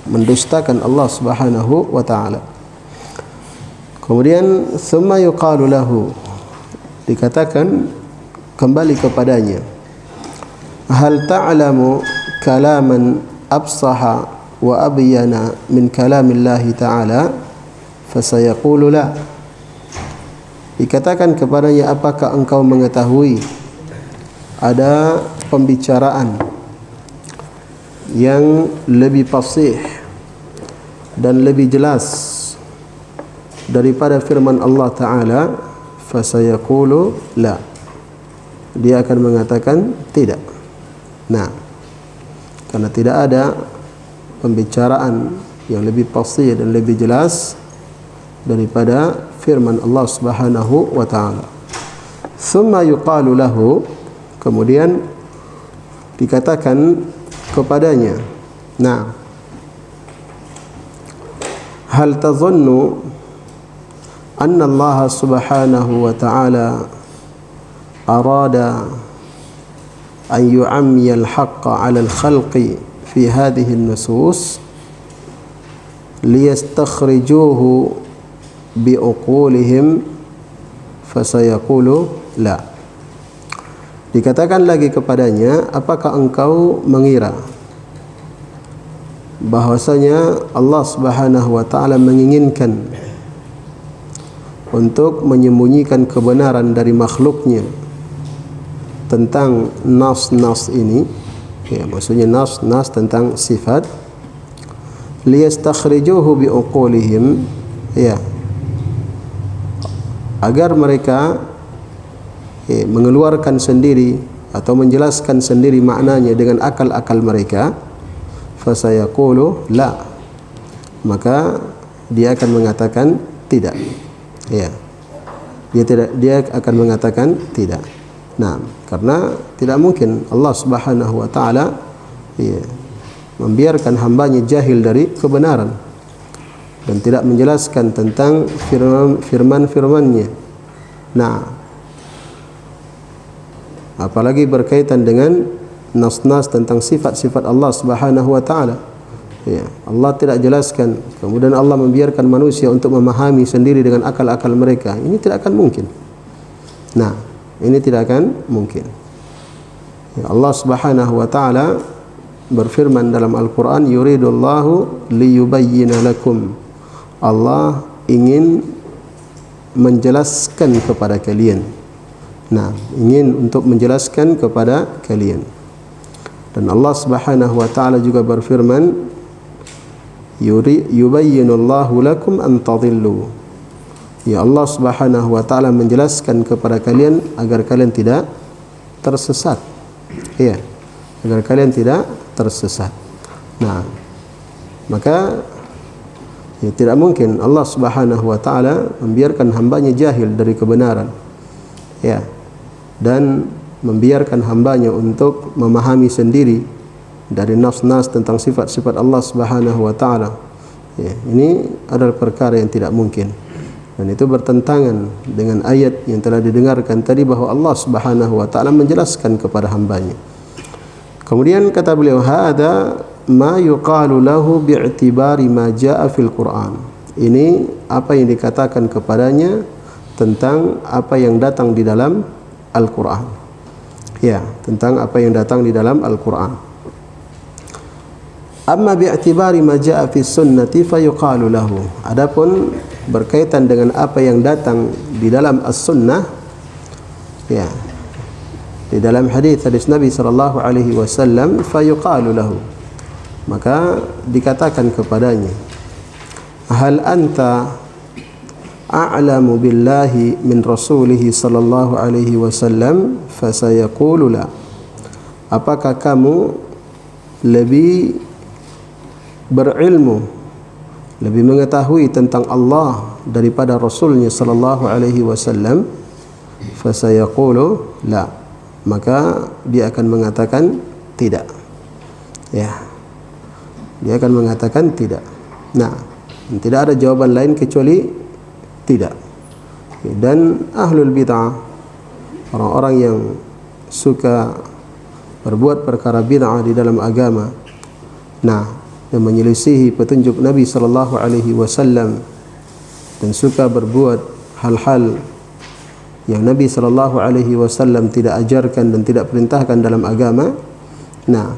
mendustakan Allah Subhanahu wa taala. Kemudian summa yuqalu lahu, dikatakan kembali kepadanya, hal ta'lamu kalaman absaha wa abyana min kalamillahi ta'ala? Fasayaqulu la, dikatakan kepadanya, apakah engkau mengetahui ada pembicaraan yang lebih fasih dan lebih jelas daripada firman Allah Ta'ala? Fasayaqulu la, dia akan mengatakan tidak. Nah, karena tidak ada pembicaraan yang lebih fasih dan lebih jelas daripada firman Allah Subhanahu wa taala. Thumma yuqalu lahu, kemudian dikatakan kepadanya, nah, hal tazunnu anna Allah Subhanahu wa taala arada an yu'ammiya al-haqqa 'ala al-khalqi fi hadhihi an-nusus liyastakhrijuhu bi'uqulihim? Fasayaqulu la, Dikatakan lagi kepadanya, apakah engkau mengira bahwasanya Allah Subhanahu wa taala menginginkan untuk menyembunyikan kebenaran dari makhluknya tentang nas-nas ini, ya, maksudnya nas-nas tentang sifat, liyastakhrijuhu biuqulihim, ya, agar mereka mengeluarkan sendiri atau menjelaskan sendiri maknanya dengan akal-akal mereka. Fasayaqulu la, maka dia akan mengatakan tidak, ya, dia akan mengatakan tidak. Nah, karena tidak mungkin Allah Subhanahu wa taala, ya, membiarkan hambanya jahil dari kebenaran dan tidak menjelaskan tentang firman-firmannya. Nah, apalagi berkaitan dengan nas-nas tentang sifat-sifat Allah Subhanahu wa taala. Ya, Allah tidak jelaskan, kemudian Allah membiarkan manusia untuk memahami sendiri dengan akal-akal mereka. Ini tidak akan mungkin. Nah, ini tidak akan mungkin. Ya, Allah Subhanahu wa taala berfirman dalam Al-Qur'an, yuridullahu liyubayyina lakum. Allah ingin menjelaskan kepada kalian. Nah, ingin untuk menjelaskan kepada kalian. Dan Allah Subhanahu wa taala juga berfirman, yubayyinullahu lakum an tadillu. Ya, Allah Subhanahu wa taala menjelaskan kepada kalian agar kalian tidak tersesat. Ya, agar kalian tidak tersesat. Nah, maka ya, tidak mungkin Allah Subhanahu wa taala membiarkan hambanya jahil dari kebenaran. Ya, dan membiarkan hambanya untuk memahami sendiri dari nas-nas tentang sifat-sifat Allah Subhanahu wa taala. Ya, ini adalah perkara yang tidak mungkin. Dan itu bertentangan dengan ayat yang telah didengarkan tadi bahwa Allah Subhanahu wa taala menjelaskan kepada hambanya. Kemudian kata beliau, hada ma yuqalu lahu bi'tibari ma jaa fil Qur'an. Ini apa yang dikatakan kepadanya tentang apa yang datang di dalam Al-Qur'an. Ya, tentang apa yang datang di dalam Al-Qur'an. Amma bi'tibari ma jaa fi sunnati fa yuqalu lahu. Adapun berkaitan dengan apa yang datang di dalam as-sunnah, ya, di dalam hadis Nabi sallallahu alaihi wasallam, fa yuqalu lahu, maka dikatakan kepadanya, hal anta a'lamu billahi min rasulih sallallahu alaihi wasallam? Fasayaqulu la. Apakah kamu lebih berilmu, lebih mengetahui tentang Allah daripada Rasulnya sallallahu alaihi wasallam? Fasayaqulu la. Maka dia akan mengatakan tidak. Ya, dia akan mengatakan tidak. Nah, tidak ada jawaban lain kecuali tidak. Dan ahlul bid'ah, orang-orang yang suka berbuat perkara bid'ah di dalam agama, nah, yang menyelisihi petunjuk Nabi sallallahu alaihi wasallam dan suka berbuat hal-hal yang Nabi sallallahu alaihi wasallam tidak ajarkan dan tidak perintahkan dalam agama. Nah,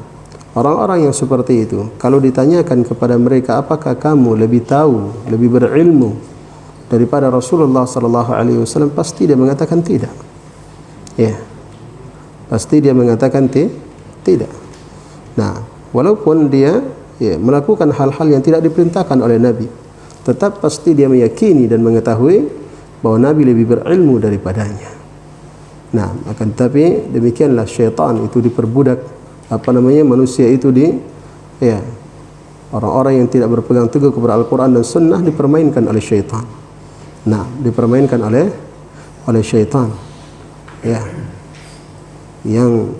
orang-orang yang seperti itu, kalau ditanyakan kepada mereka, apakah kamu lebih tahu, lebih berilmu daripada Rasulullah sallallahu alaihi wasallam, pasti dia mengatakan tidak. Ya, pasti dia mengatakan tidak. Nah, walaupun dia, ya, melakukan hal-hal yang tidak diperintahkan oleh Nabi, tetap pasti dia meyakini dan mengetahui bahwa Nabi lebih berilmu daripadanya. Nah, akan tetapi demikianlah syaitan itu diperbudak, manusia itu ya, orang-orang yang tidak berpegang teguh kepada Al-Quran dan Sunnah dipermainkan oleh syaitan. Nah, dipermainkan oleh syaitan, ya, yang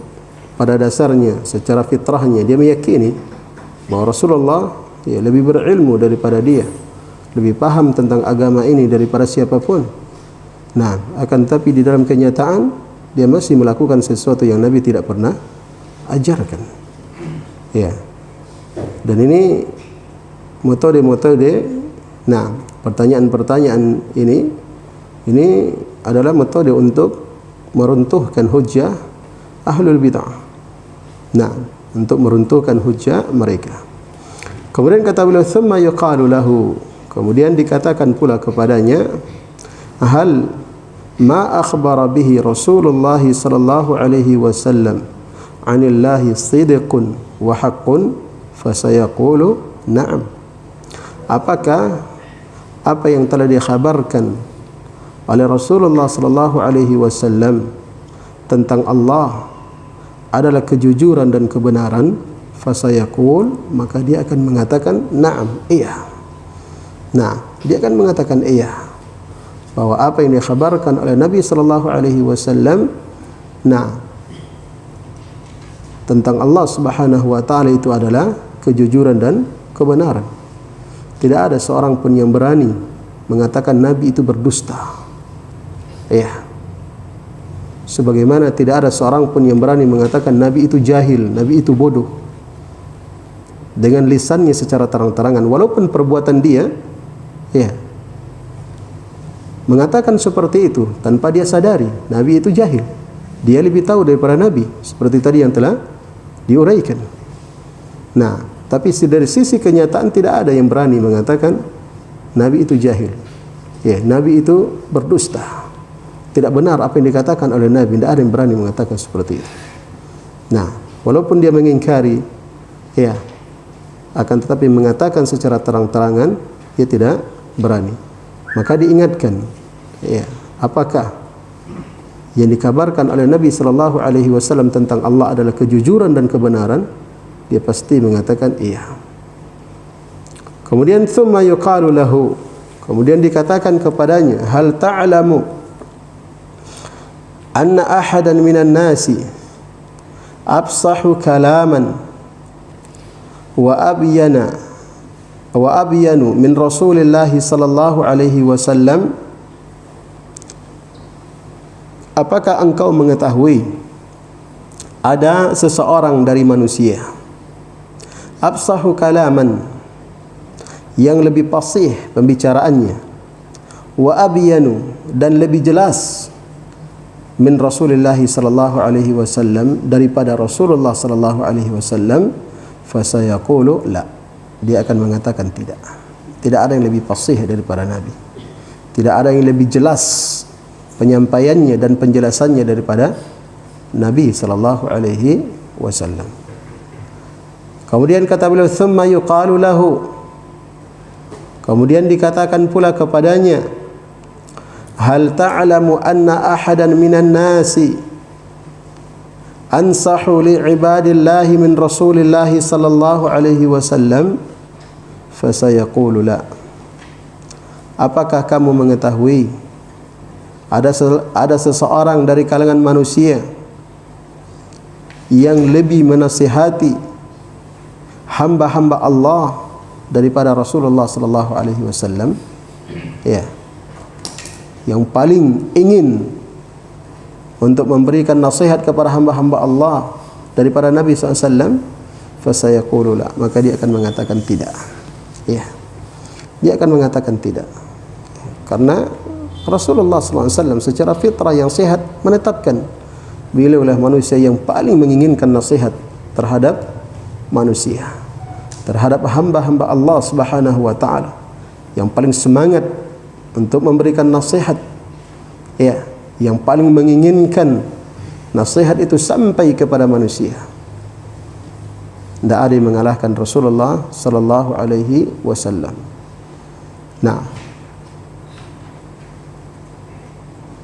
pada dasarnya secara fitrahnya dia meyakini bahwa Rasulullah, ya, lebih berilmu daripada dia, lebih paham tentang agama ini daripada siapapun. Nah, akan tetapi di dalam kenyataan dia masih melakukan sesuatu yang Nabi tidak pernah ajarkan. Ya. Dan ini metode-metode, nah, pertanyaan-pertanyaan ini adalah metode untuk meruntuhkan hujjah ahlul bid'ah. Nah, untuk meruntuhkan hujjah mereka. Kemudian kata beliau, thumma yuqalu lahu, kemudian dikatakan pula kepadanya, hal ma akhbara bihi Rasulullah sallallahu alaihi wasallam anillahi sidqun wa haqqun, fasayaqulu na'am. Apakah apa yang telah dikhabarkan oleh Rasulullah sallallahu alaihi wasallam tentang Allah adalah kejujuran dan kebenaran, fasayaqul, maka dia akan mengatakan na'am, iya. Nah, dia akan mengatakan iya, bahwa apa yang dikhabarkan oleh Nabi sallallahu alaihi wasallam tentang Allah Subhanahu wa taala itu adalah kejujuran dan kebenaran. Tidak ada seorang pun yang berani mengatakan Nabi itu berdusta. Ya. Sebagaimana tidak ada seorang pun yang berani mengatakan Nabi itu jahil, Nabi itu bodoh. Dengan lisannya secara terang-terangan, walaupun perbuatan dia mengatakan seperti itu tanpa dia sadari Nabi itu jahil. Dia lebih tahu daripada Nabi, seperti tadi yang telah diuraikan. Nah, tapi dari sisi kenyataan tidak ada yang berani mengatakan Nabi itu jahil. Ya, Nabi itu berdusta. Tidak benar apa yang dikatakan oleh Nabi. Tidak ada yang berani mengatakan seperti itu. Nah, walaupun dia mengingkari, akan tetapi mengatakan secara terang-terangan, dia tidak berani. Maka diingatkan, apakah yang dikabarkan oleh Nabi sallallahu alaihi wasallam tentang Allah adalah kejujuran dan kebenaran? Dia pasti mengatakan iya. Kemudian thumma yuqalu lahu, kemudian dikatakan kepadanya, hal ta'lamu anna ahadan minan nasi absahu kalaman wa abyanu min Rasulillah sallallahu alaihi wasallam. Apakah engkau mengetahui ada seseorang dari manusia absahu kalaman, yang lebih fasih pembicaraannya, wa abyanu, dan lebih jelas, min Rasulullah sallallahu alaihi wasallam, daripada Rasulullah sallallahu alaihi wasallam, fasayaqulu la, dia akan mengatakan tidak. Tidak ada yang lebih fasih daripada Nabi. Tidak ada yang lebih jelas penyampaiannya dan penjelasannya daripada Nabi sallallahu alaihi wasallam. Kemudian kata beliau, thumma yuqalu lahu, kemudian dikatakan pula kepadanya, hal ta'lamu anna ahadan minan nasi ansahu li ibadillahi min Rasulillah sallallahu alaihi wasallam, fasayaqulu la. Apakah kamu mengetahui ada seseorang dari kalangan manusia yang lebih menasihati hamba-hamba Allah daripada Rasulullah sallallahu alaihi wasallam? Yang paling ingin untuk memberikan nasihat kepada hamba-hamba Allah daripada Nabi SAW, fasayaqulu la, maka dia akan mengatakan tidak. Dia akan mengatakan tidak, karena Rasulullah SAW secara fitrah yang sehat menetapkan beliaulah manusia yang paling menginginkan nasihat terhadap manusia, terhadap hamba-hamba Allah Subhanahu wa taala, yang paling semangat untuk memberikan nasihat, yang paling menginginkan nasihat itu sampai kepada manusia. Tidak ada yang mengalahkan Rasulullah sallallahu alaihi wasallam. Nah,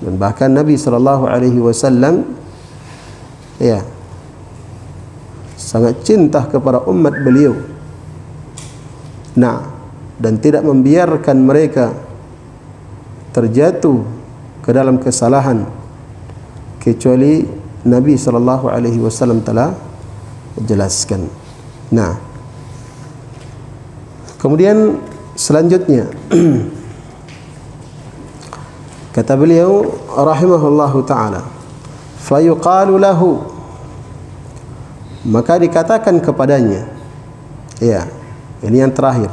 dan bahkan Nabi sallallahu alaihi wasallam sangat cinta kepada umat beliau. Nah, dan tidak membiarkan mereka terjatuh ke dalam kesalahan kecuali Nabi sallallahu alaihi wasallam telah jelaskan. Nah, kemudian selanjutnya kata beliau rahimahullahu taala, fayuqalu lahu, maka dikatakan kepadanya, ini yang terakhir.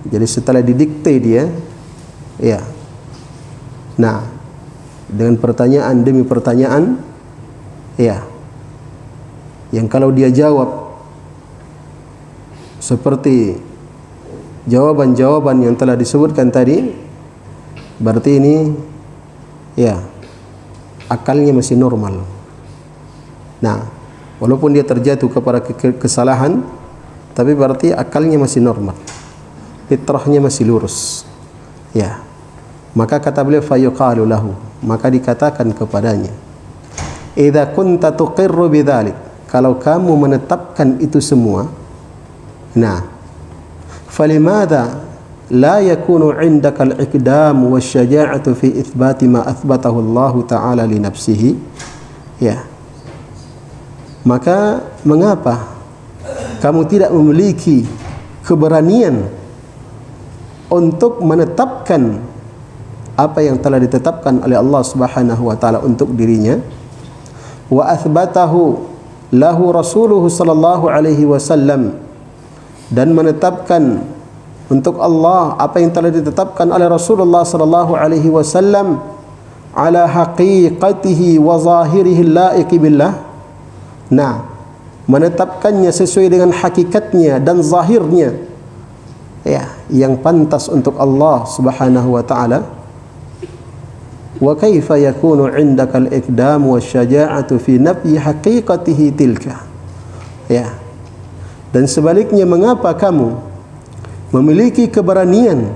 Jadi setelah didikte dia, nah, dengan pertanyaan demi pertanyaan, yang kalau dia jawab seperti jawaban-jawaban yang telah disebutkan tadi, berarti ini ya akalnya masih normal. Nah, walaupun dia terjatuh kepada kesalahan, tapi berarti akalnya masih normal, fitrahnya masih lurus. Ya, maka kata beliau fayuqalu lahu, maka dikatakan kepadanya, idza kunta tuqirru bidzalik, kalau kamu menetapkan itu semua, nah, falimada la yakunu indaka al-iqdam wasyaja'atu fi itsbati ma athbatahu Allah Ta'ala li nafsihi. Ya, maka mengapa kamu tidak memiliki keberanian untuk menetapkan apa yang telah ditetapkan oleh Allah Subhanahu wa taala untuk dirinya, wa athbatahu lahu rasuluhu sallallahu alaihi wasallam, dan menetapkan untuk Allah apa yang telah ditetapkan oleh Rasulullah sallallahu alaihi wasallam ala haqiqatihi wa zahirihi laiq billah. Nah, menetapkannya sesuai dengan hakikatnya dan zahirnya, ya, yang pantas untuk Allah Subhanahu wa taala. Wa kaifa yakunu 'indaka al-iqdam wasyaja'atu fi nafyi haqiqatihi tilka. Ya. Dan sebaliknya, mengapa kamu memiliki keberanian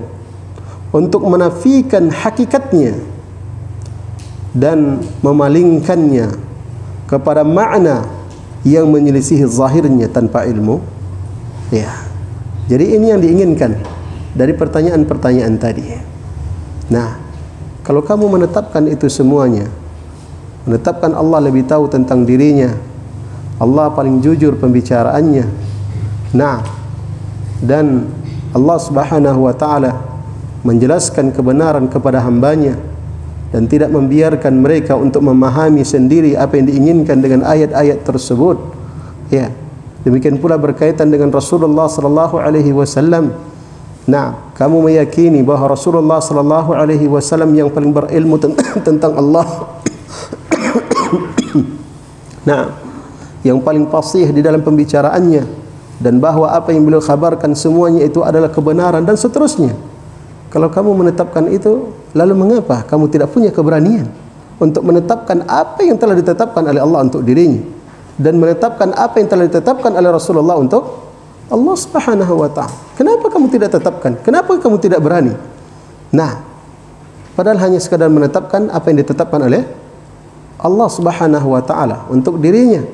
untuk menafikan hakikatnya dan memalingkannya kepada makna yang menyelisihi zahirnya tanpa ilmu? Ya. Jadi ini yang diinginkan dari pertanyaan-pertanyaan tadi. Nah, kalau kamu menetapkan itu semuanya, menetapkan Allah lebih tahu tentang dirinya, Allah paling jujur pembicaraannya, nah, dan Allah Subhanahu wa taala menjelaskan kebenaran kepada hambanya dan tidak membiarkan mereka untuk memahami sendiri apa yang diinginkan dengan ayat-ayat tersebut. Ya, demikian pula berkaitan dengan Rasulullah sallallahu alaihi wasallam. Nah, kamu meyakini bahawa Rasulullah sallallahu alaihi wasallam yang paling berilmu tentang Allah. Nah, yang paling fasih di dalam pembicaraannya, dan bahawa apa yang beliau khabarkan semuanya itu adalah kebenaran, dan seterusnya. Kalau kamu menetapkan itu, lalu mengapa kamu tidak punya keberanian untuk menetapkan apa yang telah ditetapkan oleh Allah untuk dirinya, dan menetapkan apa yang telah ditetapkan oleh Rasulullah untuk Allah Subhanahu wa ta'ala? Kenapa kamu tidak tetapkan? Kenapa kamu tidak berani? Nah, padahal hanya sekadar menetapkan apa yang ditetapkan oleh Allah Subhanahu wa ta'ala untuk dirinya.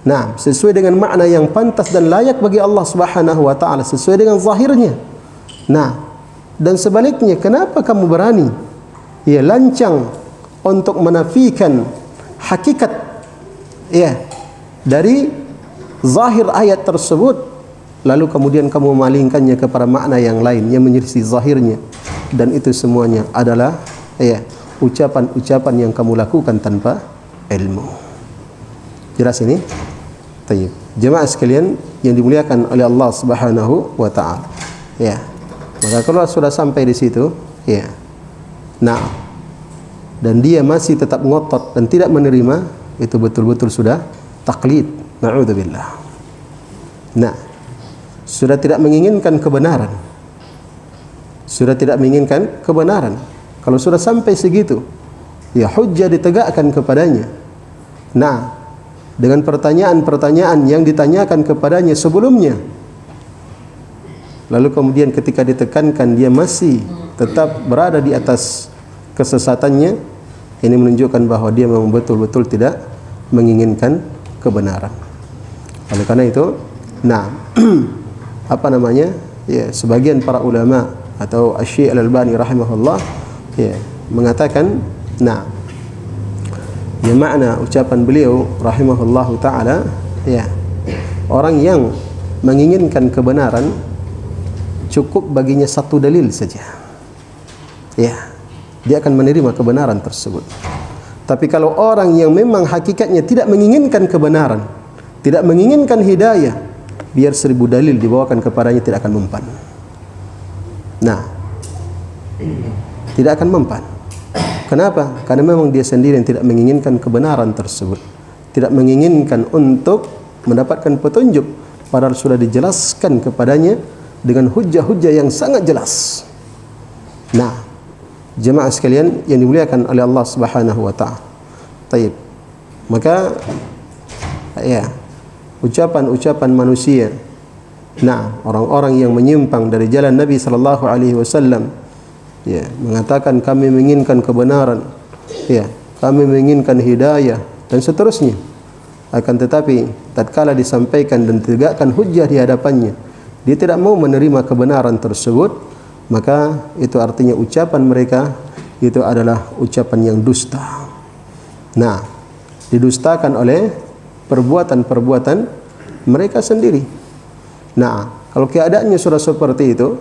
Nah, sesuai dengan makna yang pantas dan layak bagi Allah Subhanahu wa ta'ala, sesuai dengan zahirnya. Nah, dan sebaliknya, kenapa kamu berani ya lancang untuk menafikan hakikat ya dari zahir ayat tersebut, lalu kemudian kamu memalingkannya kepada makna yang lain yang menyelisih zahirnya, dan itu semuanya adalah ya ucapan-ucapan yang kamu lakukan tanpa ilmu. Jelas ini? Tayyib. Jemaah sekalian yang dimuliakan oleh Allah Subhanahu wa taala. Ya. Maka kalau sudah sampai di situ, ya. Nah, dan dia masih tetap ngotot dan tidak menerima, itu betul-betul sudah taklid. Na'udzubillah. Nah, sudah tidak menginginkan kebenaran. Sudah tidak menginginkan kebenaran. Kalau sudah sampai segitu, ya hujjah ditegakkan kepadanya. Nah, dengan pertanyaan-pertanyaan yang ditanyakan kepadanya sebelumnya, lalu kemudian ketika ditekankan dia masih tetap berada di atas kesesatannya, ini menunjukkan bahawa dia memang betul-betul tidak menginginkan kebenaran. Oleh karena itu, nah, apa namanya? Ya, sebagian para ulama atau Asy-Syaikh Al-Albani rahimahullah ya mengatakan, nah, ya makna ucapan beliau rahimahullahu taala, ya, orang yang menginginkan kebenaran cukup baginya satu dalil saja, ya, dia akan menerima kebenaran tersebut. Tapi kalau orang yang memang hakikatnya tidak menginginkan kebenaran, tidak menginginkan hidayah, biar 1000 dalil dibawakan kepadanya tidak akan mempan. Nah, tidak akan mempan. Kenapa? Karena memang dia sendiri yang tidak menginginkan kebenaran tersebut, tidak menginginkan untuk mendapatkan petunjuk, padahal sudah dijelaskan kepadanya dengan hujjah-hujjah yang sangat jelas. Nah, jemaah sekalian yang dimuliakan oleh Allah Subhanahu wa taala. Baik. Maka ya, ucapan-ucapan manusia, nah, orang-orang yang menyimpang dari jalan Nabi sallallahu alaihi wasallam, ya, mengatakan kami menginginkan kebenaran, ya, kami menginginkan hidayah dan seterusnya. Akan tetapi tatkala disampaikan dan ditegakkan hujjah di hadapannya, dia tidak mau menerima kebenaran tersebut, maka itu artinya ucapan mereka itu adalah ucapan yang dusta. Nah, didustakan oleh perbuatan-perbuatan mereka sendiri. Nah, kalau keadaannya sudah seperti itu,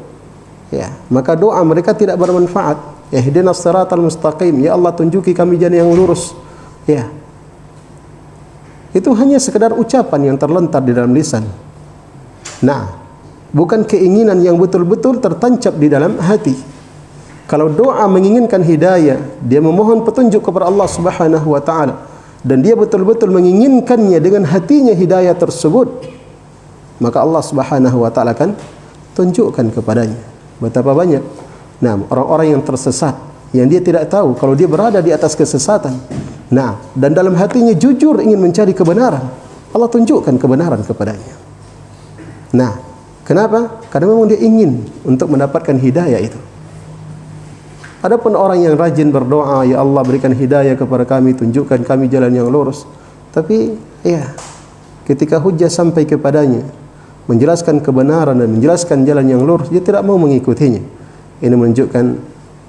ya, maka doa mereka tidak bermanfaat. Ihdinas siratal mustaqim, ya Allah tunjuki kami jalan yang lurus. Ya. Itu hanya sekedar ucapan yang terlontar di dalam lisan. Nah, bukan keinginan yang betul-betul tertancap di dalam hati. Kalau doa menginginkan hidayah, dia memohon petunjuk kepada Allah Subhanahu wa taala, dan dia betul-betul menginginkannya dengan hatinya hidayah tersebut, maka Allah Subhanahu wa taala akan tunjukkan kepadanya. Betapa banyak orang-orang yang tersesat, yang dia tidak tahu kalau dia berada di atas kesesatan. Nah, dan dalam hatinya jujur ingin mencari kebenaran, Allah tunjukkan kebenaran kepadanya. Nah, kenapa? Karena memang dia ingin untuk mendapatkan hidayah itu. Adapun orang yang rajin berdoa, ya Allah berikan hidayah kepada kami, tunjukkan kami jalan yang lurus, tapi ya, ketika hujjah sampai kepadanya menjelaskan kebenaran dan menjelaskan jalan yang lurus, dia tidak mau mengikutinya. Ini menunjukkan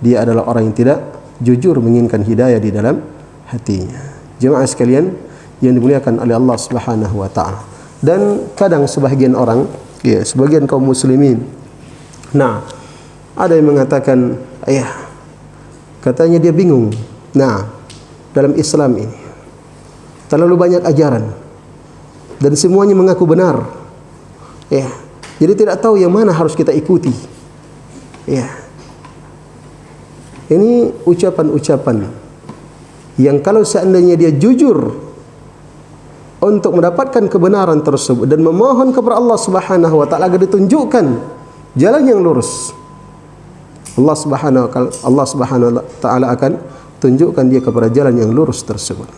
dia adalah orang yang tidak jujur menginginkan hidayah di dalam hatinya. Jemaah sekalian yang dimuliakan oleh Allah Subhanahu wa taala. Dan kadang sebahagian orang, ya, sebagian kaum muslimin, nah, ada yang mengatakan, katanya dia bingung. Nah, dalam Islam ini terlalu banyak ajaran dan semuanya mengaku benar. Ya, jadi tidak tahu yang mana harus kita ikuti. Ya, ini ucapan-ucapan yang kalau seandainya dia jujur untuk mendapatkan kebenaran tersebut dan memohon kepada Allah Subhanahu wa taala agar ditunjukkan jalan yang lurus, Allah Subhanahu wa taala akan tunjukkan dia kepada jalan yang lurus tersebut.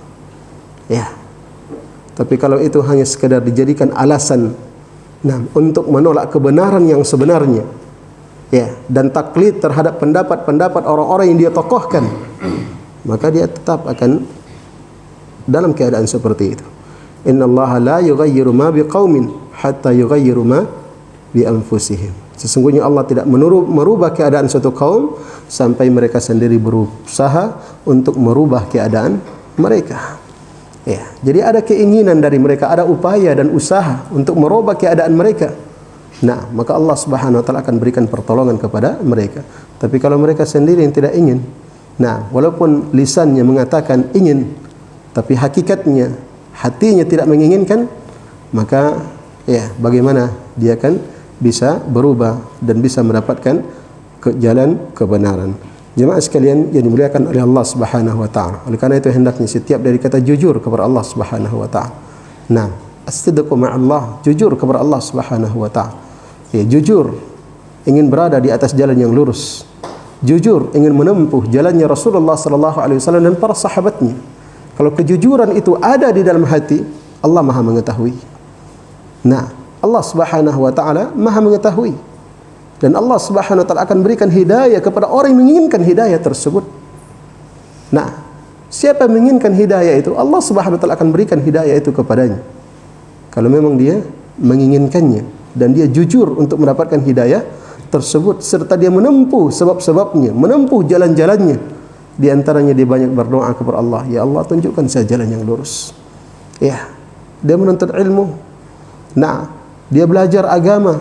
Ya. Tapi kalau itu hanya sekadar dijadikan alasan untuk menolak kebenaran yang sebenarnya, ya, dan taklid terhadap pendapat-pendapat orang-orang yang dia tokohkan, maka dia tetap akan dalam keadaan seperti itu. Innallaha la yughayyiru ma biqaumin hatta yughayyiru ma bi anfusihim. Sesungguhnya Allah tidak merubah keadaan suatu kaum sampai mereka sendiri berusaha untuk merubah keadaan mereka. Ya, jadi ada keinginan dari mereka, ada upaya dan usaha untuk merubah keadaan mereka. Nah, maka Allah Subhanahu wa taala akan berikan pertolongan kepada mereka. Tapi kalau mereka sendiri yang tidak ingin, nah, walaupun lisannya mengatakan ingin, tapi hakikatnya hatinya tidak menginginkan, maka ya, bagaimana dia akan bisa berubah dan bisa mendapatkan jalan kebenaran. Jemaah sekalian yang dimuliakan oleh Allah Subhanahu wa taala. Oleh karena itu hendaknya setiap dari kita jujur kepada Allah Subhanahu wa taala. Nah, as-sidqu ma'allah, jujur kepada Allah Subhanahu wa taala. Ya, jujur ingin berada di atas jalan yang lurus. Jujur ingin menempuh jalannya Rasulullah sallallahu alaihi wasallam dan para sahabatnya. Kalau kejujuran itu ada di dalam hati, Allah Maha mengetahui. Nah, Allah Subhanahu wa taala Maha mengetahui. Dan Allah Subhanahu wa taala akan berikan hidayah kepada orang yang menginginkan hidayah tersebut. Nah, siapa yang menginginkan hidayah itu, Allah Subhanahu wa taala akan berikan hidayah itu kepadanya. Kalau memang dia menginginkannya dan dia jujur untuk mendapatkan hidayah tersebut, serta dia menempuh sebab-sebabnya, menempuh jalan-jalannya. Di antaranya dia banyak berdoa kepada Allah, ya Allah tunjukkan saya jalan yang lurus. Ya, dia menuntut ilmu. Nah, dia belajar agama.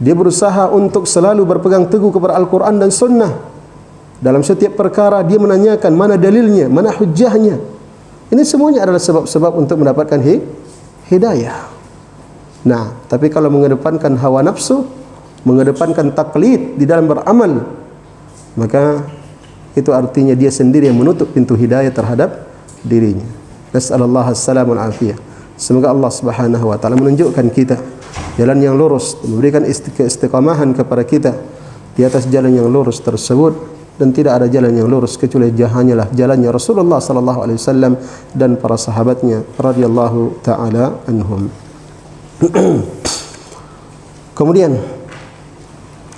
Dia berusaha untuk selalu berpegang teguh kepada Al-Quran dan Sunnah. Dalam setiap perkara dia menanyakan mana dalilnya, mana hujjahnya. Ini semuanya adalah sebab-sebab untuk mendapatkan hidayah. Nah, tapi kalau mengedepankan hawa nafsu, mengedepankan taklid di dalam beramal, maka itu artinya dia sendiri yang menutup pintu hidayah terhadap dirinya. Nas'alullah as-salamul afiyah. Semoga Allah Subhanahu wa taala menunjukkan kita jalan yang lurus, memberikan istiqamahan kepada kita di atas jalan yang lurus tersebut, dan tidak ada jalan yang lurus kecuali hanyalah jalannya Rasulullah sallallahu alaihi wasallam dan para sahabatnya radhiyallahu taala anhum. Kemudian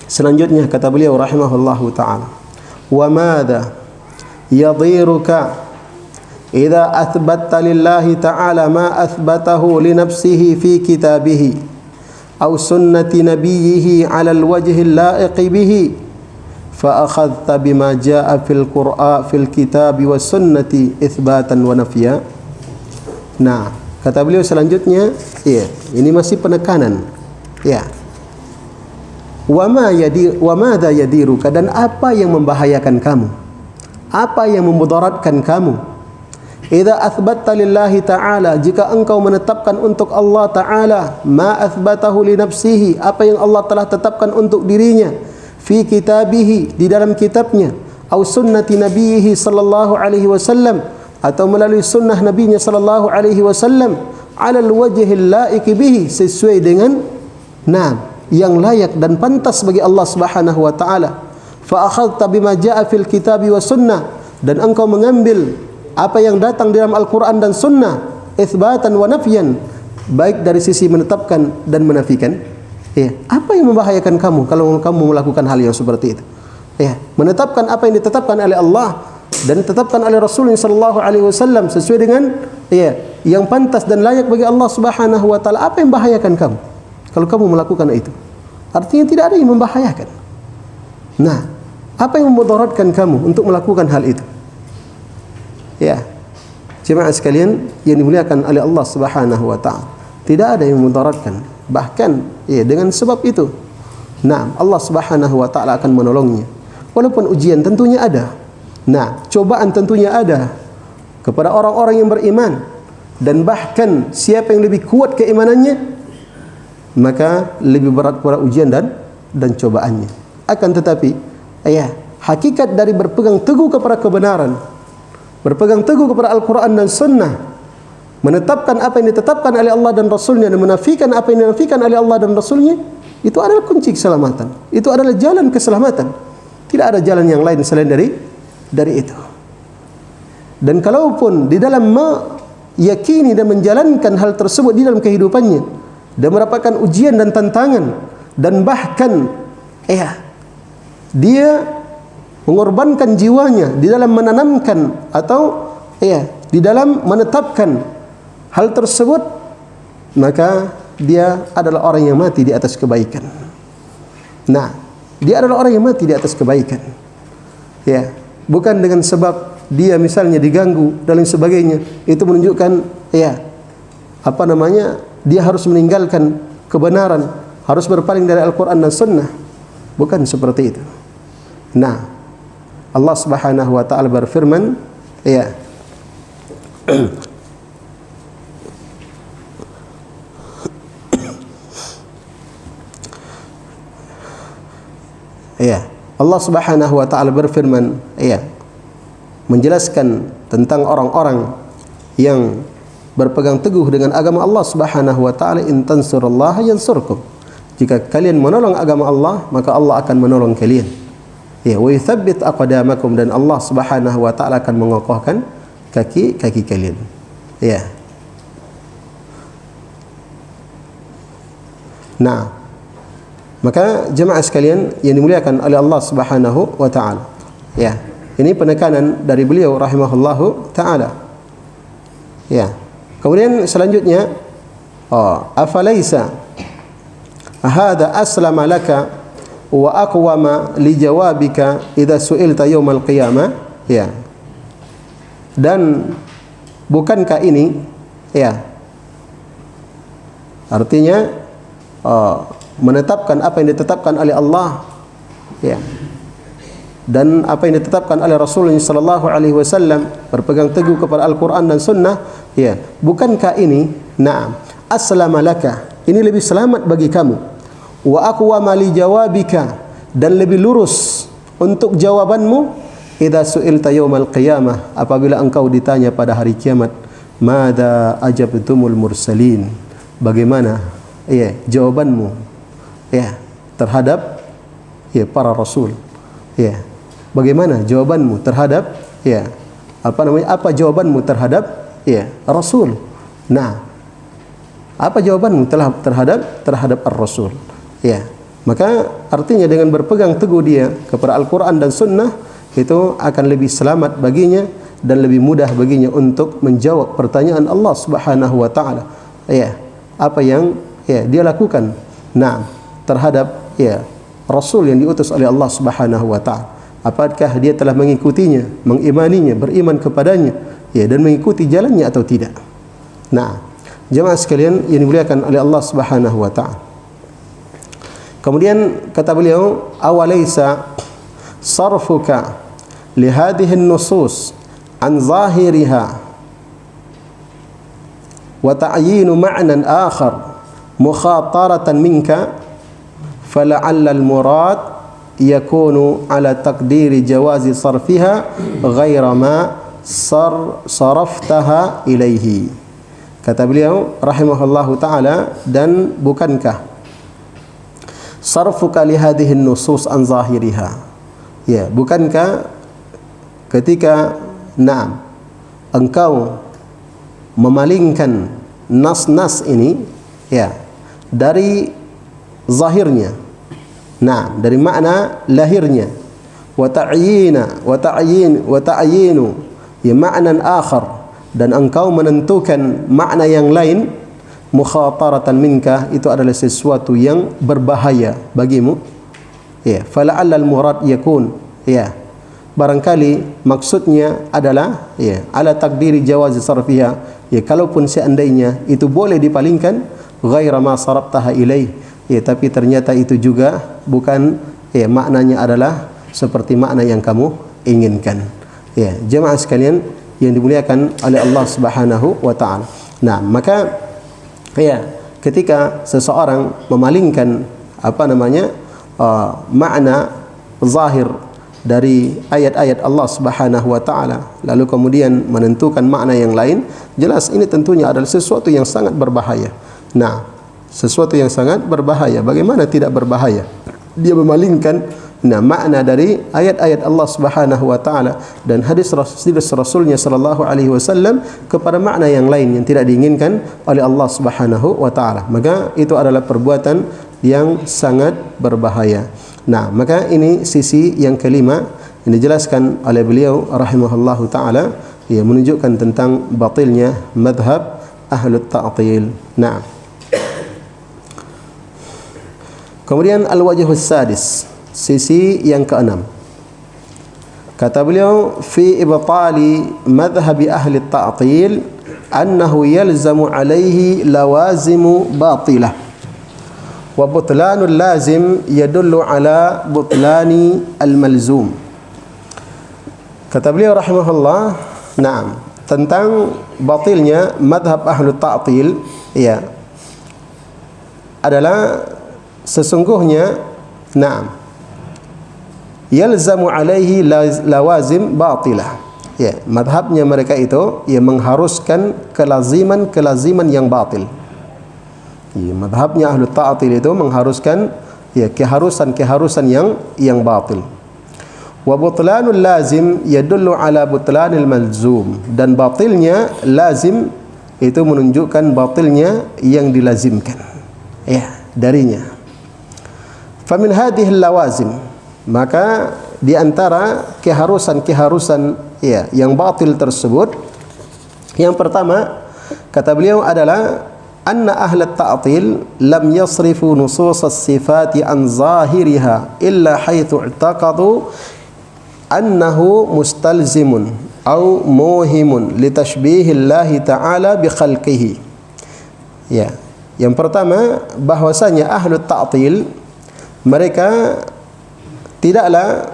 selanjutnya kata beliau rahimahullahu taala, wa madza yadhiruka idza athbatta lillahi ta'ala ma athbatahu li nafsihi fi kitabihi aw sunnati nabiyhi 'ala al-wajhi al-la'iq bihi fa akhadhta bima jaa'a fil qur'an fil kitabi was sunnati itsbatan wa nafya. Nah, kata beliau selanjutnya, ya, ini masih penekanan. Ya. Wa madza yadiruka, dan apa yang membahayakan kamu? Apa yang memudaratkan kamu? Idza athbatta lillahi ta'ala, jika engkau menetapkan untuk Allah Ta'ala ma athbatahu li nafsihi, apa yang Allah telah tetapkan untuk dirinya, fi kitabihi, di dalam kitabnya, au sunnati nabiyhi sallallahu alaihi wasallam, atau melalui sunnah nabinya sallallahu alaihi wasallam, ala alwajhil la'iq bihi, sesuai dengan yang layak dan pantas bagi Allah Subhanahu wa taala. Fa akhadta bima jaa'a fil kitabi was sunnah, dan engkau mengambil apa yang datang di dalam Al-Quran dan Sunnah, itsbatan wa nafyan, baik dari sisi menetapkan dan menafikan. Ya, apa yang membahayakan kamu kalau kamu melakukan hal yang seperti itu? Ya, menetapkan apa yang ditetapkan oleh Allah dan ditetapkan oleh Rasulullah sallallahu alaihi wasallam sesuai dengan yang pantas dan layak bagi Allah Subhanahu wa taala. Apa yang membahayakan kamu kalau kamu melakukan itu? Artinya tidak ada yang membahayakan. Nah, apa yang memudaratkan kamu untuk melakukan hal itu? Ya, jemaah sekalian yang dimuliakan oleh Allah Subhanahu wa taala, tidak ada yang memudaratkan. Bahkan dengan sebab itu, Allah Subhanahu wa taala akan menolongnya. Walaupun ujian tentunya ada. Cobaan tentunya ada kepada orang-orang yang beriman, dan bahkan siapa yang lebih kuat keimanannya, maka lebih berat pula ujian dan cobaannya. Akan tetapi, hakikat dari berpegang teguh kepada kebenaran, berpegang teguh kepada Al-Quran dan Sunnah, menetapkan apa yang ditetapkan oleh Allah dan Rasulnya, dan menafikan apa yang dinafikan oleh Allah dan Rasulnya, itu adalah kunci keselamatan. Itu adalah jalan keselamatan. Tidak ada jalan yang lain selain dari itu. Dan kalaupun di dalam meyakini dan menjalankan hal tersebut di dalam kehidupannya, dan mendapatkan ujian dan tantangan, dan bahkan dia mengorbankan jiwanya di dalam menanamkan atau di dalam menetapkan hal tersebut, maka dia adalah orang yang mati di atas kebaikan. Dia adalah orang yang mati di atas kebaikan. Bukan dengan sebab dia misalnya diganggu dan lain sebagainya, itu menunjukkan dia harus meninggalkan kebenaran, harus berpaling dari Al-Quran dan Sunnah. Bukan seperti itu. Allah Subhanahu wa taala berfirman, Allah Subhanahu wa taala berfirman, menjelaskan tentang orang-orang yang berpegang teguh dengan agama Allah Subhanahu wa taala, in tansurullaha yansurkum. Jika kalian menolong agama Allah, maka Allah akan menolong kalian. Wa yuthabbit aqdamakum, dan Allah Subhanahu wa taala akan mengokohkan kaki kalian. Maka jemaah sekalian yang dimuliakan oleh Allah Subhanahu wa taala, ini penekanan dari beliau rahimahullahu taala. Kemudian selanjutnya, afalaisa hadza aslama laka wa aqwama li jawabika idza su'ilta yaumal qiyamah. Dan bukankah ini artinya menetapkan apa yang ditetapkan oleh Allah, dan apa yang ditetapkan oleh Rasulullah sallallahu alaihi wasallam, berpegang teguh kepada Al-Quran dan Sunnah, bukankah ini aslama laka, ini lebih selamat bagi kamu, wa aqwama li jawabika, dan lebih lurus untuk jawabanmu, idza su'ilta yaumal qiyamah, apabila engkau ditanya pada hari kiamat, Mada ajabtumul mursalin, bagaimana jawabanmu terhadap para rasul. Bagaimana jawabanmu terhadap apa jawabanmu terhadap rasul. Nah, apa jawabanmu terhadap ar-rasul? Maka artinya dengan berpegang teguh dia kepada Al-Quran dan Sunnah, itu akan lebih selamat baginya dan lebih mudah baginya untuk menjawab pertanyaan Allah Subhanahu wa taala. Apa yang dia lakukan terhadap rasul yang diutus oleh Allah Subhanahu wa taala. Apakah dia telah mengikutinya, mengimaninya, beriman kepadanya dan mengikuti jalannya atau tidak. Nah, jemaah sekalian yang dimuliakan oleh Allah Subhanahu wa taala. Kemudian kata beliau, awalaysa sarfuka li hadhihi an-nusus an zahiriha wa ta'yinu ma'nan akhar mukhataratan minka fala'alla al-murad yakunu ala taqdiri jawazi sarfiha ghaira ma saraftaha ilaihi. Kata beliau rahimahullahu ta'ala, dan bukankah sarfuka li hadhihi an-nusus an zahiriha, bukankah ketika engkau memalingkan nas-nas ini dari zahirnya, dari makna lahirnya, wa ta'yinu ma'nan akhar, dan engkau menentukan makna yang lain, mukhataratan minka, itu adalah sesuatu yang berbahaya bagimu. Fala'alla al-murad yakun, barangkali maksudnya adalah ala takdiri jawazi sarfiha, kalaupun seandainya itu boleh dipalingkan, ghaira ma sarabtaha ilaih, tapi ternyata itu juga bukan maknanya adalah seperti makna yang kamu inginkan. Jemaah sekalian yang dimuliakan oleh Allah Subhanahu wa taala. Nah, maka ketika seseorang memalingkan makna zahir dari ayat-ayat Allah Subhanahu wa taala, lalu kemudian menentukan makna yang lain, jelas ini tentunya adalah sesuatu yang sangat berbahaya. Nah, sesuatu yang sangat berbahaya. Bagaimana tidak berbahaya? Dia memalingkan makna dari ayat-ayat Allah Subhanahu wa taala dan hadis Rasulnya sallallahu alaihi wasallam kepada makna yang lain yang tidak diinginkan oleh Allah Subhanahu wa taala. Maka itu adalah perbuatan yang sangat berbahaya. Nah, maka ini sisi yang kelima yang dijelaskan oleh beliau rahimahullahu taala, menunjukkan tentang batilnya madhab ahlut ta'til. Nah, kemudian al-wajhus sadis, sisi yang keenam. Kata beliau, fi ibtali madhhabi ahli at-ta'til annahu yalzamu alaihi lawazimu batilah wa butlanul lazim yadullu ala butlani al-malzum. Kata beliau rahimahullah, tentang batilnya madhab ahli at-ta'til adalah sesungguhnya yalzamu alaihi lawazim batilah. Madhabnya mereka itu mengharuskan kelaziman yang batil. Madhabnya ahlu ta'atil itu mengharuskan keharusan yang batil. Wa butlanul lazim yadullu ala butlanil malzum, dan batilnya lazim itu menunjukkan batilnya yang dilazimkan darinya. Famin hadhihi lawazim, maka di antara keharusan yang batil tersebut, yang pertama kata beliau adalah anna ahlat ta'til lam yasrifu nusus as-sifati an zahiriha illa haitsu i'taqadu annahu mustalzimun au muhimun li tashbihillahi ta'ala bi khalqihi. Yang pertama, bahwasanya ahlut ta'til mereka tidaklah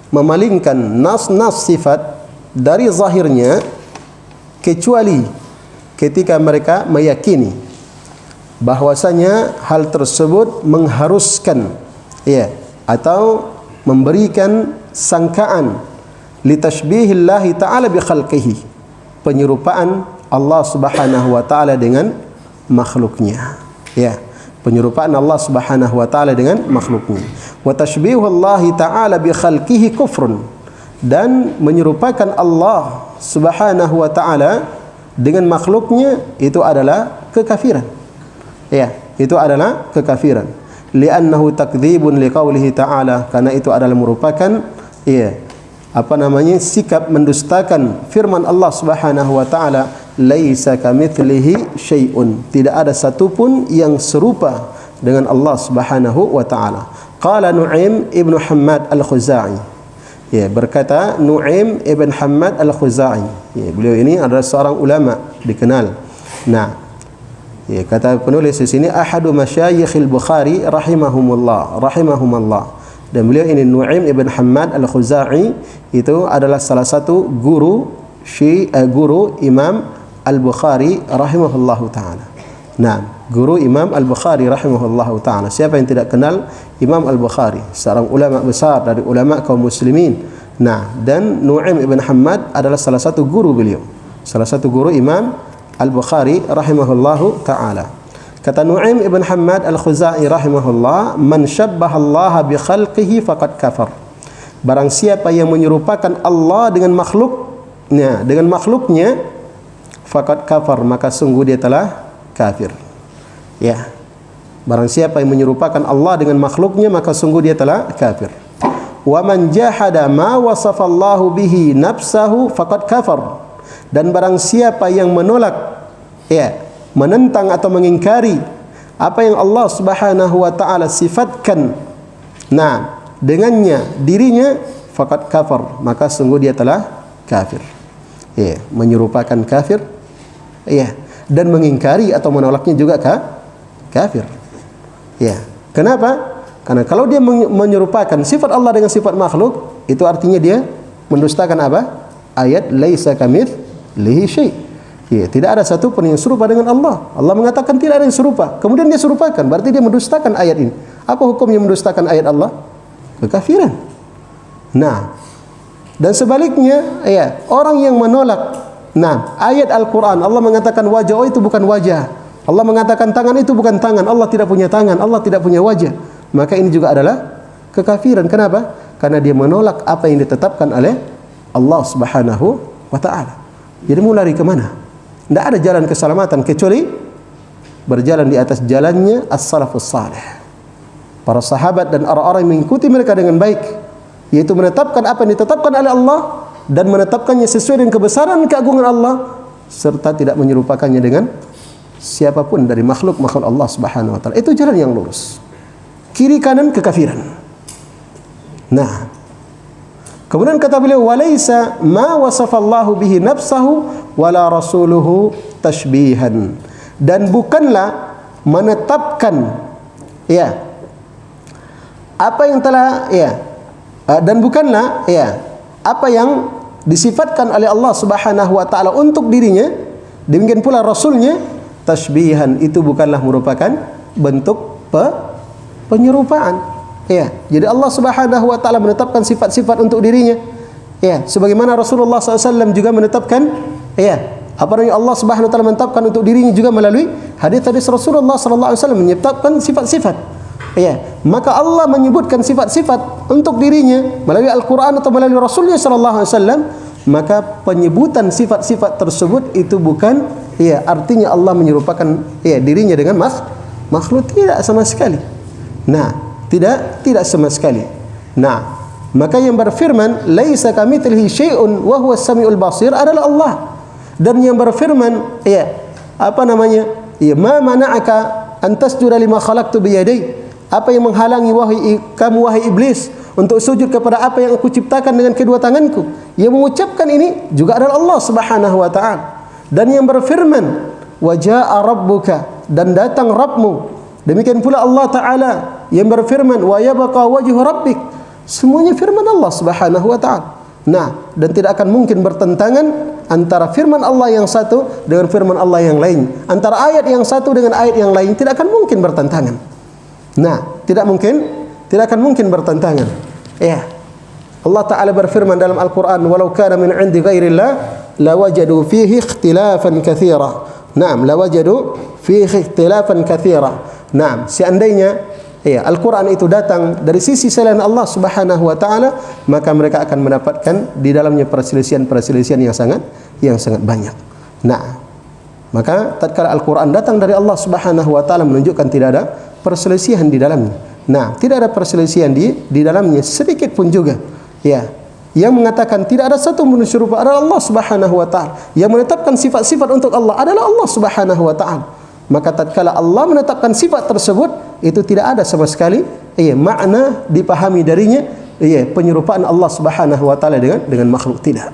memalingkan nas-nas sifat dari zahirnya kecuali ketika mereka meyakini bahwasanya hal tersebut mengharuskan atau memberikan sangkaan li tashbihillahi ta'ala bi khalqihi, penyerupaan Allah Subhanahu wa taala dengan makhluknya. Ya, penyerupaan Allah Subhanahu wa taala dengan makhluknya. Wa tashbihu Allah taala bi khalqihi kufrun, dan menyerupakan Allah Subhanahu wa taala dengan makhluknya itu adalah kekafiran. Ya, itu adalah kekafiran. Li'annahu takdzibun liqaulihi ta'ala, karena itu adalah merupakan sikap mendustakan firman Allah Subhanahu wa taala, laisa kamitslihi syai'un, tidak ada satu pun yang serupa dengan Allah Subhanahu wa taala. Qala Nu'aim ibn Hammad al-Khuzai, berkata Nu'aim ibn Hammad al-Khuzai, beliau ini adalah seorang ulama dikenal. Nah, kata penulis di sini ahadu masyayikhil Bukhari rahimahumullah. Dan beliau ini Nu'aim ibn Hammad al-Khuzai itu adalah salah satu guru Imam Al-Bukhari rahimahullahu taala. Nah, guru Imam Al-Bukhari rahimahullahu taala. Siapa yang tidak kenal Imam Al-Bukhari, seorang ulama besar dari ulama kaum muslimin. Nah, dan Nu'aim ibn Hammad adalah salah satu guru beliau, salah satu guru Imam Al-Bukhari rahimahullahu ta'ala. Kata Nu'aim ibn Hammad al-Khuzai rahimahullah, man syabbaha Allah bi khalqihi faqad kafar. Barang siapa yang menyerupakan Allah dengan makhluknya, faqad kafar, maka sungguh dia telah kafir. Ya. Barang siapa yang menyerupakan Allah dengan makhluknya, maka sungguh dia telah kafir. Wa man jahada ma wasafa Allah bihi nafsahu faqad kafar. Dan barang siapa yang menolak, menentang atau mengingkari apa yang Allah Subhanahu wa taala sifatkan dengannya dirinya, faqad kafar, maka sungguh dia telah kafir. Menyerupakan kafir, dan mengingkari atau menolaknya juga kafir. Kenapa? Karena kalau dia menyerupakan sifat Allah dengan sifat makhluk, itu artinya dia mendustakan apa? Ayat laisa kamitslihi syai'. Tidak ada satu pun yang serupa dengan Allah. Allah mengatakan tidak ada yang serupa, kemudian dia serupakan, berarti dia mendustakan ayat ini. Apa hukumnya mendustakan ayat Allah? Kekafiran. Nah, dan sebaliknya, orang yang menolak ayat Al-Quran, Allah mengatakan wajah, itu bukan wajah. Allah mengatakan tangan, itu bukan tangan. Allah tidak punya tangan, Allah tidak punya wajah. Maka ini juga adalah kekafiran. Kenapa? Karena dia menolak apa yang ditetapkan oleh Allah Subhanahu wa ta'ala. Jadi mau lari ke mana? Tidak ada jalan keselamatan kecuali berjalan di atas jalannya as-salafus salih, para sahabat dan orang-orang yang mengikuti mereka dengan baik, yaitu menetapkan apa yang ditetapkan oleh Allah dan menetapkannya sesuai dengan kebesaran dan keagungan Allah, serta tidak menyerupakannya dengan siapapun dari makhluk Allah Subhanahu wa ta'ala. Itu jalan yang lurus. Kiri kanan kekafiran. Nah, kemudian kata beliau, walaisa ma wasafallahu bihi nafsahu wala rasuluhu tashbihan. Dan bukanlah menetapkan apa yang telah dan bukanlah apa yang disifatkan oleh Allah Subhanahu wa taala untuk dirinya, demikian pula rasulnya, tashbihan, itu bukanlah merupakan bentuk penyerupaan. Jadi Allah Subhanahu wa taala menetapkan sifat-sifat untuk dirinya. Sebagaimana Rasulullah SAW juga menetapkan apa yang Allah Subhanahu wa taala menetapkan untuk dirinya juga melalui hadis-hadis Rasulullah sallallahu alaihi wasallam menetapkan sifat-sifat. Maka Allah menyebutkan sifat-sifat untuk dirinya melalui Al-Qur'an atau melalui Rasulnya sallallahu alaihi wasallam, maka penyebutan sifat-sifat tersebut itu bukan artinya Allah menyerupakan dirinya dengan makhluk, tidak sama sekali. Nah, tidak sama sekali. Nah, maka yang berfirman laisa kamitslihi syai'un wa huwas samiul basir adalah Allah. Dan yang berfirman ma mana'aka an tasjuda lima khalaqtu bi yadai, apa yang menghalangi kamu wahai iblis untuk sujud kepada apa yang aku ciptakan dengan kedua tanganku? Yang mengucapkan ini juga adalah Allah Subhanahu wa taala. Dan yang berfirman wa jaa'a rabbuka, dan datang Rabbmu, demikian pula Allah taala yang berfirman wa yabqa wajhu rabbik, semuanya firman Allah Subhanahu wa taala. Nah, dan tidak akan mungkin bertentangan antara firman Allah yang satu dengan firman Allah yang lain, antara ayat yang satu dengan ayat yang lain, tidak akan mungkin bertentangan. Nah, tidak akan mungkin bertentangan. Allah Ta'ala berfirman dalam Al-Quran, walau kana min 'indi ghairillah lawajadu fihi ikhtilafan katsira. Naam, lawajadu fihi ikhtilafan katsira. Naam, seandainya Al-Quran itu datang dari sisi selain Allah Subhanahu wa taala, maka mereka akan mendapatkan di dalamnya perselisihan-perselisihan yang sangat banyak. Nah, maka tatkala Al-Quran datang dari Allah Subhanahu wa taala menunjukkan tidak ada perselisihan di dalamnya. Nah, tidak ada perselisihan di dalamnya sedikit pun juga. Ya. Yang mengatakan tidak ada satu manusia serupa adalah Allah Subhanahu wa taala. Yang menetapkan sifat-sifat untuk Allah adalah Allah Subhanahu wa taala. Maka tatkala Allah menetapkan sifat tersebut, itu tidak ada sama sekali makna dipahami darinya penyerupaan Allah Subhanahu wa taala dengan makhluk, tidak.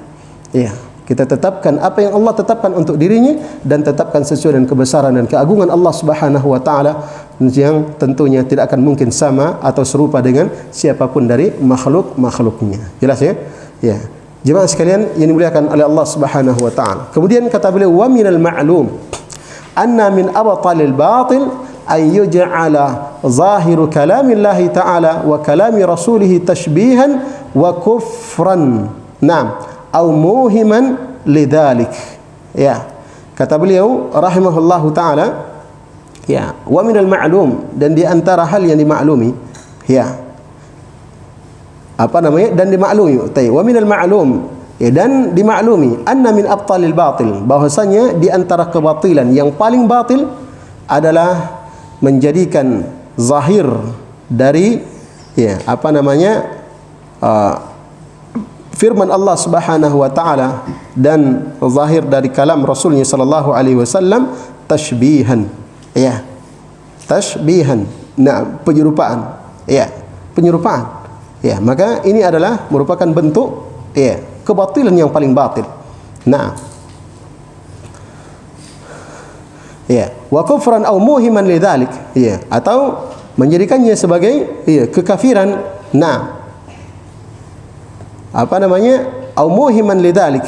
Kita tetapkan apa yang Allah tetapkan untuk dirinya dan tetapkan sesuai dengan kebesaran dan keagungan Allah Subhanahu wa taala yang tentunya tidak akan mungkin sama atau serupa dengan siapapun dari makhluk-makhluknya. Jelas ya? Ya. Jemaah sekalian yang dimuliakan oleh Allah Subhanahu wa taala. Kemudian kata beliau, wa minal ma'lum anna min abtalil batil an yuj'ala zahiru kalamillahi ta'ala wa kalami rasulihi tashbihan wa kufran. Naam, au muhiman lidzalik. Ya. Kata beliau rahimahullahu taala, ya, wa minal ma'lum, dan di antara hal yang dimaklumi, ya. Apa namanya? Dan dimaklumi. Wa minal ma'lum, ya, dan dimaklumi anna min abtalil batil, bahwasanya di antara kebatilan yang paling batil adalah menjadikan zahir dari firman Allah Subhanahu wa taala dan zahir dari kalam Rasulnya sallallahu alaihi wasallam tashbihan. Ya. Tashbihan. Nah, penyerupaan. Ya, penyerupaan. Ya, maka ini adalah merupakan bentuk kebatilan yang paling batil. Nah, wa kufran au muhiman lidzalik, atau menjadikannya sebagai kekafiran. Nah, apa namanya? Au muhiman lidzalik,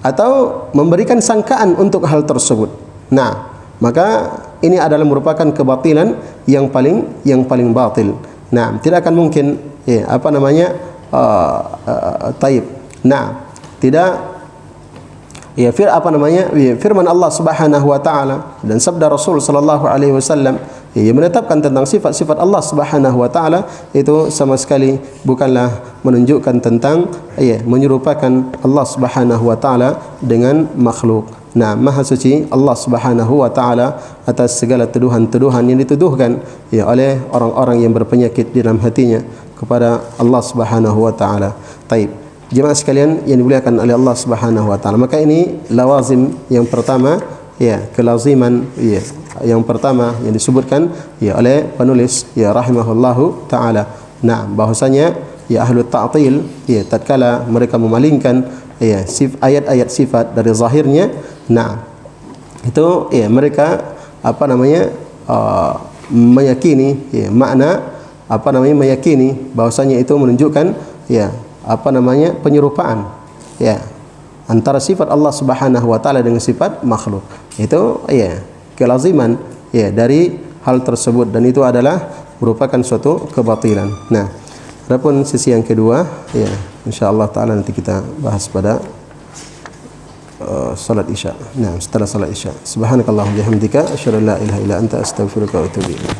atau memberikan sangkaan untuk hal tersebut. Nah, maka ini adalah merupakan kebatilan yang paling batil. Nah, tidak akan mungkin taib. Nah, tidak firman Allah Subhanahu wa taala dan sabda Rasul sallallahu alaihi wasallam yang menetapkan tentang sifat-sifat Allah Subhanahu wa taala itu sama sekali bukanlah menunjukkan tentang menyerupakan Allah Subhanahu wa taala dengan makhluk. Nah, maha suci Allah Subhanahu wa taala atas segala tuduhan-tuduhan yang dituduhkan oleh orang-orang yang berpenyakit di dalam hatinya kepada Allah Subhanahu wa taala. Taib. Jemaah sekalian yang dimuliakan oleh Allah Subhanahu wa taala, maka ini lawazim yang pertama, kelaziman yang pertama yang disebutkan oleh penulis rahimahullahu taala. Nah, bahwasanya ahlu ta'til tatkala mereka memalingkan ayat-ayat sifat dari zahirnya, nah itu mereka meyakini makna meyakini bahwasanya itu menunjukkan penyerupaan antara sifat Allah Subhanahu wa taala dengan sifat makhluk. Itu kelaziman dari hal tersebut, dan itu adalah merupakan suatu kebatilan. Nah, adapun sisi yang kedua insyaallah taala nanti kita bahas pada salat Isya. Nah, setelah salat Isya. Subhanakallahumma bihamdika asyhadu an la ilaha illa anta astaghfiruka wa atubu ilaik.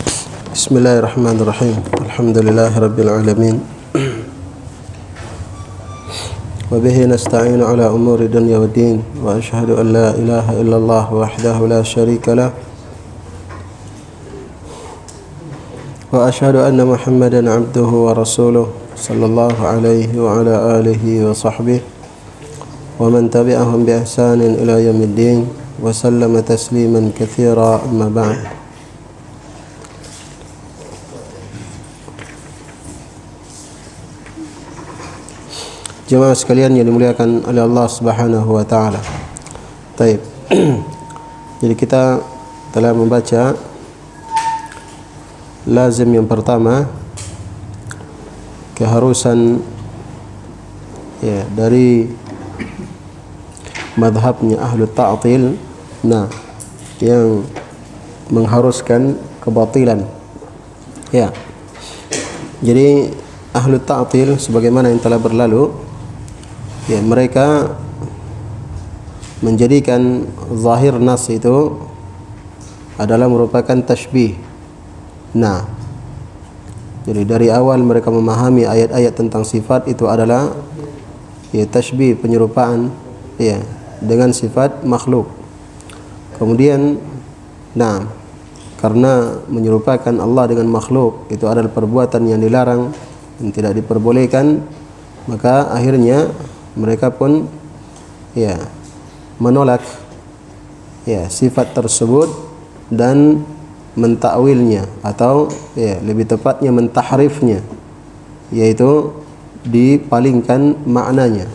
Bismillahirrahmanirrahim. Alhamdulillahirabbil alamin. وبه نستعين على أمور الدنيا والدين وأشهد أن لا إله إلا الله وحده لا شريك له وأشهد أن محمدا عبده ورسوله صلى الله عليه وعلى آله وصحبه ومن تبعهم بإحسان إلى يوم الدين وسلم تسليما كثيرا. أما بعد. Jemaah sekalian yang dimuliakan oleh Allah Subhanahu wa taala. Baik. Jadi kita telah membaca lazim yang pertama, keharusan dari madhabnya ahlu ta'til, nah, yang mengharuskan kebatilan. Jadi ahlu ta'til sebagaimana yang telah berlalu, mereka menjadikan zahir nas itu adalah merupakan tashbih. Nah, jadi dari awal mereka memahami ayat-ayat tentang sifat itu adalah tashbih, penyerupaan dengan sifat makhluk. Kemudian karena menyerupakan Allah dengan makhluk itu adalah perbuatan yang dilarang dan tidak diperbolehkan, maka akhirnya mereka pun menolak sifat tersebut dan mentakwilnya, atau lebih tepatnya mentahrifnya, yaitu dipalingkan maknanya,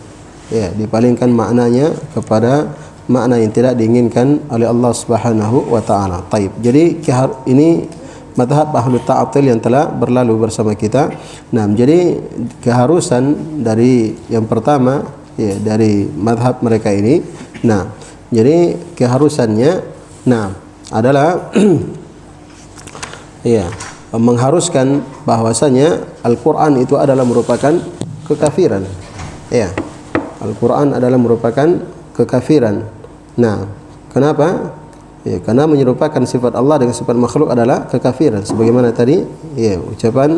dipalingkan maknanya kepada makna yang tidak diinginkan oleh Allah Subhanahu wa taala. Taib. Jadi ini mazhab ahlu ta'til yang telah berlalu bersama kita. Nah, jadi keharusan dari yang pertama dari mazhab mereka ini. Nah, jadi keharusannya adalah mengharuskan bahwasanya Al-Qur'an itu adalah merupakan kekafiran. Al-Qur'an adalah merupakan kekafiran. Nah, kenapa? Karena menyerupakan sifat Allah dengan sifat makhluk adalah kekafiran. Sebagaimana tadi ucapan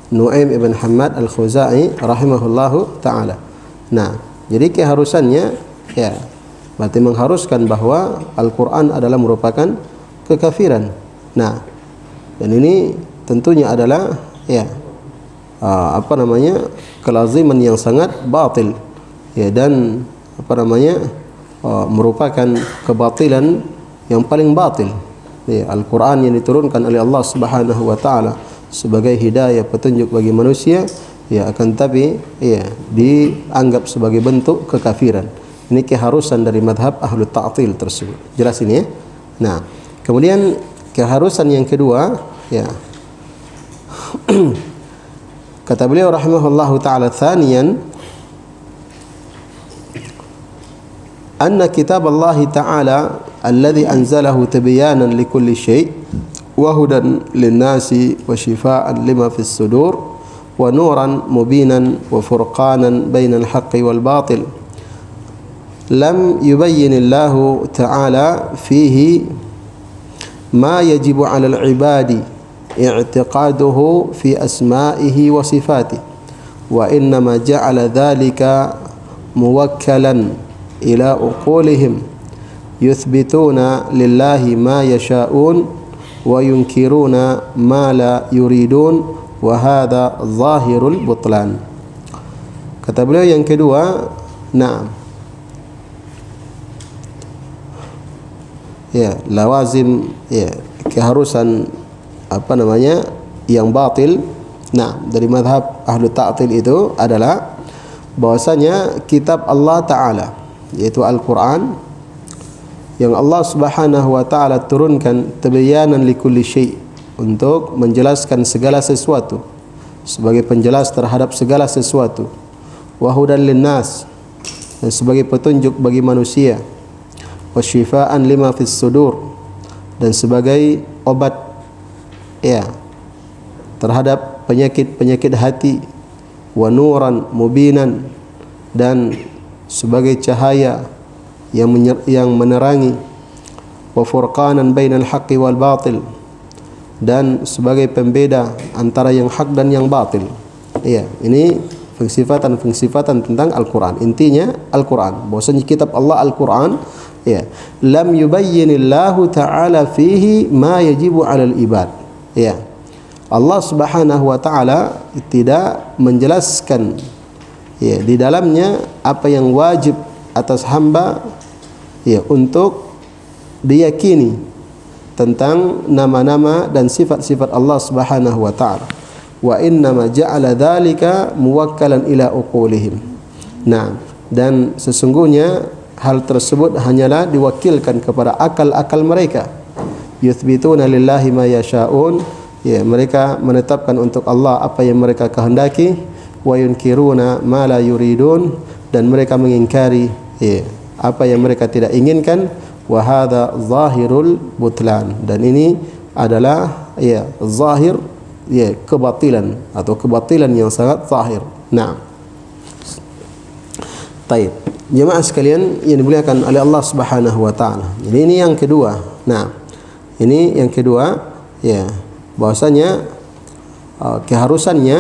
Nu'aim ibn Hammad al-Khuzai rahimahullahu ta'ala. Nah, jadi keharusannya berarti mengharuskan bahwa Al-Quran adalah merupakan kekafiran. Nah, dan ini tentunya adalah kelaziman yang sangat batil, dan merupakan kebatilan yang paling batil. Al-Quran yang diturunkan oleh Allah Subhanahu wa taala sebagai hidayah, petunjuk bagi manusia, akan tapi dianggap sebagai bentuk kekafiran. Ini keharusan dari madhab ahlu ta'til tersebut. Jelas ini ya. Nah, kemudian keharusan yang kedua, kata beliau rahimahullahu ta'ala, thaniyan anna kitab Allah ta'ala alladhi anzalahu tibyanan likulli syai' wa hudan linnasi wa shifaa'an lima fis sudur wa nuran mubinan wa furqanan bainal haqqi wal batil. Lam yubayyin Allah ta'ala fihi ma yajibu 'ala al-'ibadi i'tiqaduhu fi asma'ihi wa sifatihi, wa innama ja'ala dhalika muwakkalan ila uqulihim yuthbituna lillahi ma yasha'un wa yunkiruna ma la yuridun, wa hadha zahirul butlan. Kata beliau yang kedua, lawazim keharusan yang batil dari madhab ahlu ta'til itu adalah bahwasanya kitab Allah Ta'ala, yaitu Al-Quran, yang Allah Subhanahu wa ta'ala turunkan tibyanan likulli syai', untuk menjelaskan segala sesuatu, sebagai penjelas terhadap segala sesuatu, wa hudan linnas, dan sebagai petunjuk bagi manusia, wa shifaa'an lima fis sudur, dan sebagai obat terhadap penyakit-penyakit hati, wa nuran mubinan, dan sebagai cahaya yang menerangi, wa furqanan bainal haqqi wal batil, dan sebagai pembeda antara yang hak dan yang batil. Ini pengsifatan tentang Al-Quran. Intinya Al-Quran, bahwasanya kitab Allah Al-Quran, lam yubayyinillahu ta'ala fihi ma yajibu 'alal ibad. Allah Subhanahu wa ta'ala tidak menjelaskan di dalamnya apa yang wajib atas hamba untuk diyakini tentang nama-nama dan sifat-sifat Allah Subhanahu wa ta'ala. Wa innama ja'ala dzalika muwakkalan ila uqulihim. Nah, dan sesungguhnya hal tersebut hanyalah diwakilkan kepada akal-akal mereka. Yuthbituna lillahi ma yasha'un, mereka menetapkan untuk Allah apa yang mereka kehendaki, wa yunkiruna ma la yuridun, dan mereka mengingkari apa yang mereka tidak inginkan, wa hadza zahirul butlan, dan ini adalah zahir kebatilan atau kebatilan yang sangat zahir. Nah, baik. jemaah sekalian yang dimuliakan oleh Allah Subhanahu wa taala. Jadi ini yang kedua. Nah, ini yang kedua ya, bahwasanya keharusannya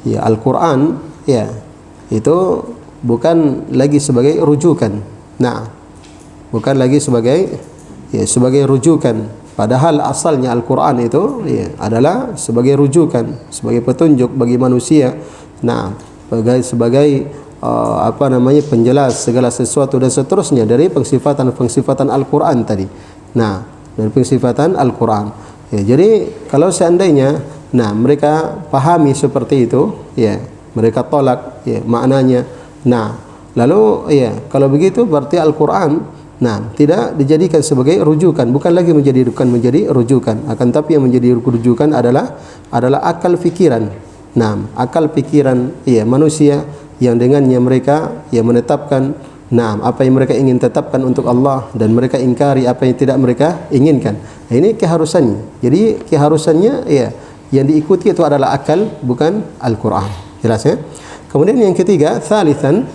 ya Al-Qur'an ya itu bukan lagi sebagai rujukan. Bukan lagi sebagai rujukan. Padahal asalnya Al-Qur'an itu ya adalah sebagai rujukan, sebagai petunjuk bagi manusia. Sebagai penjelas segala sesuatu dan seterusnya dari pengsifatan Al-Qur'an tadi. Dari pengsifatan Al-Qur'an. Ya, jadi kalau seandainya mereka pahami seperti itu, ya, mereka tolak ya maknanya. Lalu ya, kalau begitu berarti Al-Qur'an tidak dijadikan sebagai rujukan, bukan lagi menjadi rujukan, akan tapi yang menjadi rujukan adalah akal fikiran. Akal pikiran ya manusia yang dengannya mereka ya menetapkan apa yang mereka ingin tetapkan untuk Allah dan mereka ingkari apa yang tidak mereka inginkan. Ini keharusannya. Jadi keharusannya ya yang diikuti itu adalah akal, bukan Al-Qur'an. Jelas ya? Kemudian yang ketiga, thalithan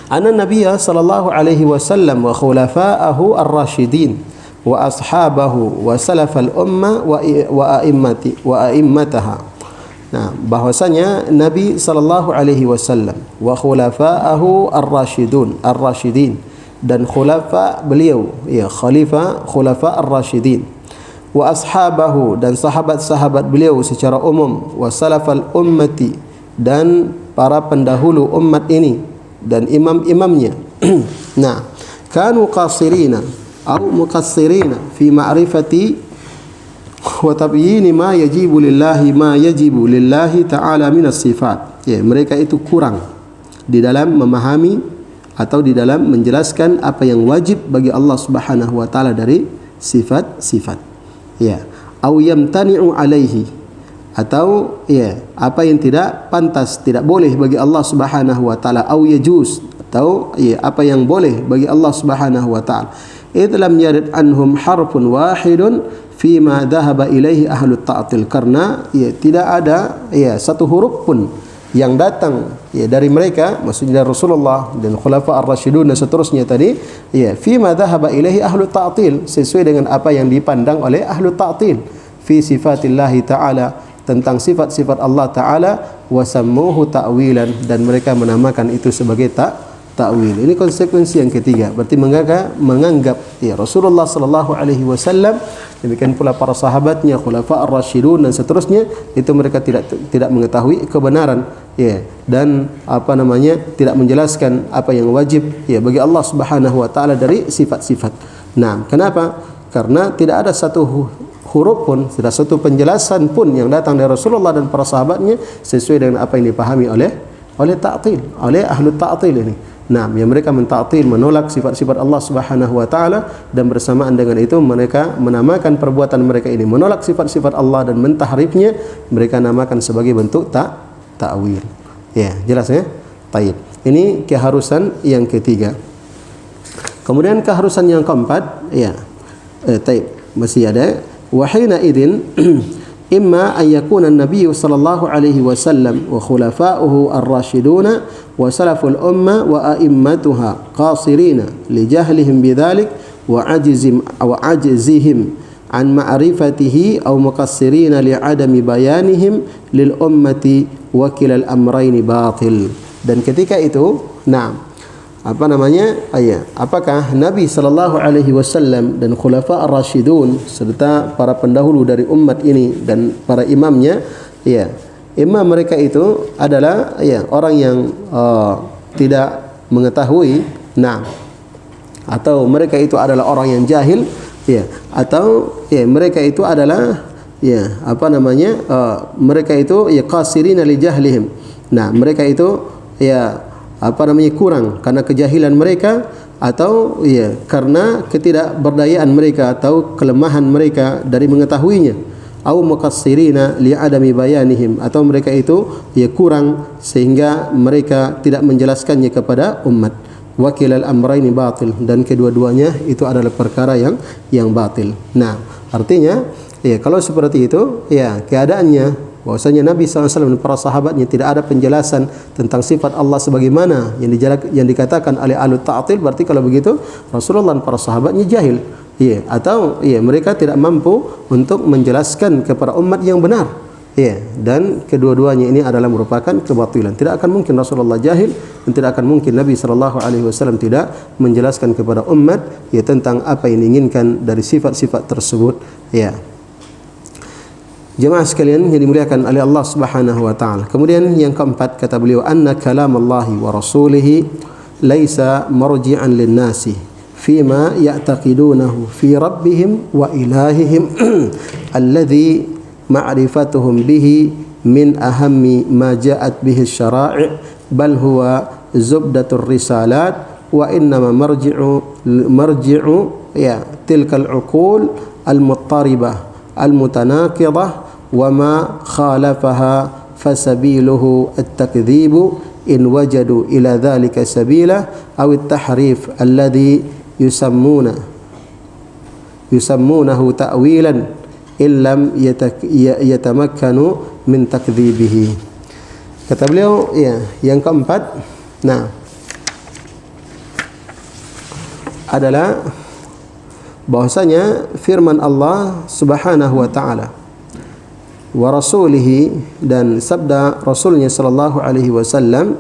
anna Nabiya sallallahu alaihi wasallam wa khulafa'ahu ar-rasyidin wa ashabahu wa salafal umma wa a'immataha. Bahwasanya Nabi sallallahu alaihi wasallam wa khulafa'ahu ar-rasyidin dan khulafa beliau ya khulafa ar-rasyidin wa ashabahu dan sahabat-sahabat beliau secara umum wa salafal ummati dan para pendahulu umat ini dan imam-imamnya. Kanu qasirina atau muqassirina fi ma'rifati wa tabyini ma yajibu lillahi ta'ala minas sifat. Ya, mereka itu kurang di dalam memahami atau di dalam menjelaskan apa yang wajib bagi Allah Subhanahu wa taala dari sifat-sifat. Ya, au yamtani'u alaihi, atau ya apa yang tidak pantas, tidak boleh bagi Allah Subhanahu wa taala, au yajuz, atau ya apa yang boleh bagi Allah Subhanahu wa taala. Idh lam yarid anhum harfun wahidun fima dhahaba ilaihi ahlut ta'til, karena ya tidak ada ya satu huruf pun yang datang ya dari mereka, maksudnya dari Rasulullah dan khulafa ar-rasyidun dan seterusnya tadi, ya fima dhahaba ilaihi ahlut ta'til, sesuai dengan apa yang dipandang oleh ahlut ta'til fi sifatillahi ta'ala, tentang sifat-sifat Allah Ta'ala, wasammuhu ta'wilan, dan mereka menamakan itu sebagai ta'wil. Ini konsekuensi yang ketiga. Berarti menganggap ya Rasulullah sallallahu alaihi wasallam, demikian pula para sahabatnya, khulafa ar-rasyidun dan seterusnya, itu mereka tidak mengetahui kebenaran ya, dan tidak menjelaskan apa yang wajib ya bagi Allah Subhanahu wa taala dari sifat-sifat. Kenapa? Karena tidak ada satu huruf pun, tidak satu penjelasan pun yang datang dari Rasulullah dan para sahabatnya sesuai dengan apa yang dipahami oleh ta'til, oleh ahlu ta'til ini. Yang mereka mentaktil, menolak sifat-sifat Allah Subhanahu wa taala, dan bersamaan dengan itu mereka menamakan perbuatan mereka ini menolak sifat-sifat Allah dan mentahrifnya, mereka namakan sebagai bentuk ta'wil. Ya, jelas ya? Baik. Ini keharusan yang ketiga. Kemudian keharusan yang keempat, ya. Masih ada. Wa hina idzin imma an yakuna an-nabiy sallallahu alaihi wasallam wa khulafa'uhu ar-rasyiduna wa salaful umma wa a'immatuha qasirina li jahlihim bidzalik wa ajzihim an ma'rifatihi aw muqassirina li adami bayanihim lil ummati wa kilal amrayni batil. Dan ketika itu apakah Nabi sallallahu alaihi wasallam dan khulafa ar-rasyidun serta para pendahulu dari umat ini dan para imamnya, ya, imam mereka itu adalah ya orang yang tidak mengetahui, atau mereka itu adalah orang yang jahil, ya, atau ya mereka itu adalah ya mereka itu ya qasirina li jahlihim. Mereka itu ya kurang karena kejahilan mereka, atau ya karena ketidakberdayaan mereka atau kelemahan mereka dari mengetahuinya, au muqassirina li adami bayanihim, atau mereka itu ya kurang sehingga mereka tidak menjelaskannya kepada umat. Wakilal amrayni batil, dan kedua-duanya itu adalah perkara yang batil. Artinya ya kalau seperti itu ya keadaannya bahwasanya Nabi SAW dan para sahabatnya tidak ada penjelasan tentang sifat Allah sebagaimana yang dikatakan oleh ahli ta'til, berarti kalau begitu Rasulullah dan para sahabatnya jahil. Ya, atau ya mereka tidak mampu untuk menjelaskan kepada umat yang benar. Ya, dan kedua-duanya ini adalah merupakan kebatilan. Tidak akan mungkin Rasulullah jahil dan tidak akan mungkin Nabi SAW tidak menjelaskan kepada umat ya tentang apa yang diinginkan dari sifat-sifat tersebut. Ya. Jemaah sekalian yang dimuliakan oleh Allah Subhanahu wa taala. Kemudian yang keempat kata beliau, anna kalam Allah wa rasulih laisa marji'an lin-nasi fima ya'taqidunahu fi rabbihim wa ilahihim alladhi ma'rifatuhum bihi min ahammi ma ja'at bihi asy-syara'i' bal huwa zubdatur risalat wa innama marji'u ya tilkal uqul al-muttaribah al-mutanaqidah wa ma khalafaha fasabiluhu at-takdzibu in wajadu ila dhalika sabila aw at-tahrif alladhi yusammunahu ta'wilan illam yatamakkanu min takdzibihi. Kata beliau ya, yang keempat adalah bahwasanya firman Allah Subhanahu wa taala wa rasulihi dan sabda Rasulnya sallallahu alaihi wasallam,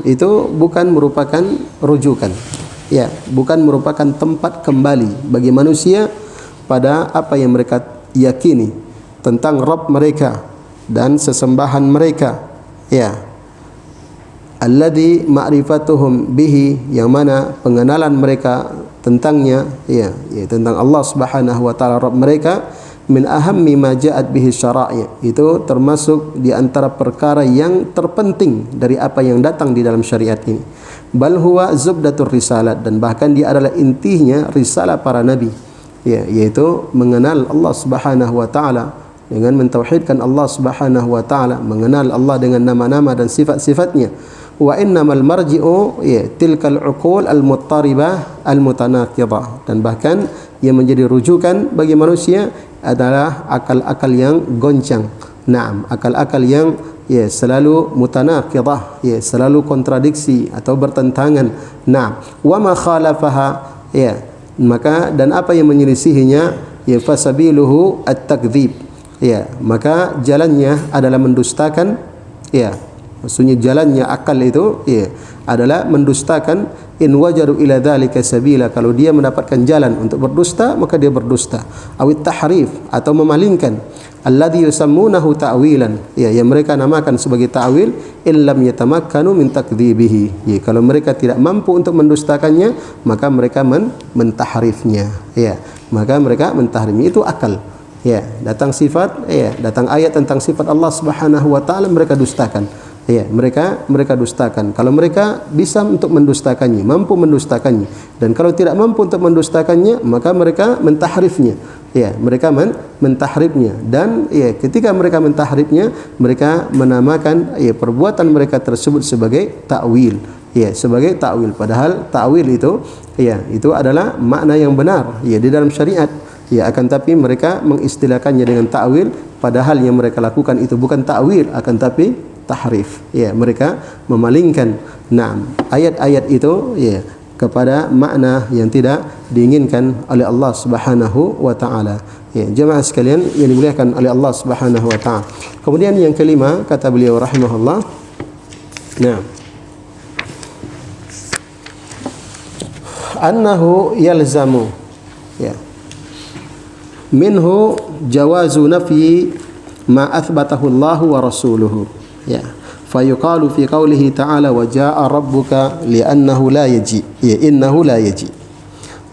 itu bukan merupakan rujukan. Ya, bukan merupakan tempat kembali bagi manusia pada apa yang mereka yakini tentang Rabb mereka dan sesembahan mereka. Ya. Alladhi ma'rifatuhum bihi, yang mana pengenalan mereka tentangnya, ya tentang Allah Subhanahu wa taala Rabb mereka, min ahammi ma ja'at bihi syara'i, itu termasuk di antara perkara yang terpenting dari apa yang datang di dalam syariat ini. Bal huwa zubdatur risalat, dan bahkan dia adalah intinya risalah para nabi, ya, yaitu mengenal Allah Subhanahu wa taala dengan mentauhidkan Allah Subhanahu wa taala, mengenal Allah dengan nama-nama dan sifat-sifatnya. Wa innamal marji'u ya tilkal uqul al-muttaribah al-mutanaqidah, dan bahkan yang menjadi rujukan bagi manusia adalah akal-akal yang goncang. Akal-akal yang ya selalu mutanaqidah, ya selalu kontradiksi atau bertentangan. Wa ma khalafaha, ya maka dan apa yang menyelisihinya, ya fasabiluhu at-takdzib, ya maka jalannya adalah mendustakan. Ya, maksudnya jalannya akal itu ya adalah mendustakan. In wajadu ila dzalika sabila, kalau dia mendapatkan jalan untuk berdusta maka dia berdusta. Awit tahrif, atau memalingkan. Alladhi yusammunahu ta'wilan, ya yang mereka namakan sebagai ta'wil, illam yatamakkanu min takdzibihi, ya kalau mereka tidak mampu untuk mendustakannya maka mereka mentahrifnya, ya maka mereka mentahrifnya. Itu akal. Ya, datang sifat, ya datang ayat tentang sifat Allah Subhanahu wa taala, mereka dustakan. Ya, mereka dustakan. Kalau mereka bisa untuk mendustakannya, mampu mendustakannya, dan kalau tidak mampu untuk mendustakannya, maka mereka mentahrifnya. Ya, mereka mentahrifnya, dan ya ketika mereka mentahrifnya, mereka menamakan ya perbuatan mereka tersebut sebagai ta'wil. Ya, sebagai ta'wil, padahal ta'wil itu ya itu adalah makna yang benar ya di dalam syariat. Ya, akan tapi mereka mengistilahkannya dengan ta'wil, padahal yang mereka lakukan itu bukan ta'wil, akan tapi tahrif. Ya, mereka memalingkan ayat-ayat itu ya kepada makna yang tidak diinginkan oleh Allah Subhanahu wa taala. Ya, jemaah sekalian yang dimuliakan oleh Allah Subhanahu wa taala. Kemudian yang kelima kata beliau rahimahullah, annahu yalzamu ya minhu jawazu nafi ma athbatahu Allah wa rasuluhu. Ya, fayuqalu fi qawlihi ta'ala wa jaa'a rabbuka li'annahu la yaji, ya innahu la yaji.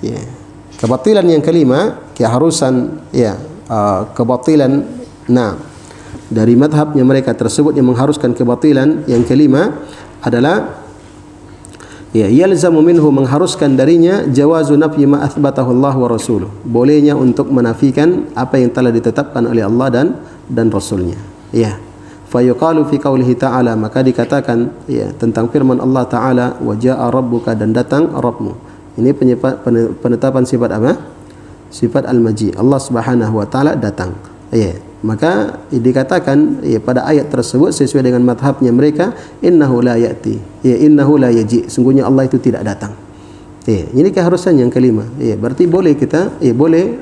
Ya, kebatilan yang kelima, keharusan ya kebatilan dari madhabnya mereka tersebut yang mengharuskan kebatilan yang kelima adalah ya yalzamu minhu, mengharuskan darinya jawazu nafyi ma athbatahu Allah wa rasuluh, bolehnya untuk menafikan apa yang telah ditetapkan oleh Allah dan Rasulnya. Ya, fayuqalu fi qawlihi ta'ala, maka dikatakan ya tentang firman Allah Ta'ala, wa jaa'a rabbuka, dan datang Rabbmu. Ini penetapan sifat apa? Sifat al-maji. Allah Subhanahu wa taala datang. Ya, maka dikatakan pada ayat tersebut sesuai dengan madhabnya mereka, innahu la ya'ti, innahu la yaji, sungguhnya Allah itu tidak datang. Ini keharusan yang kelima. Berarti boleh kita boleh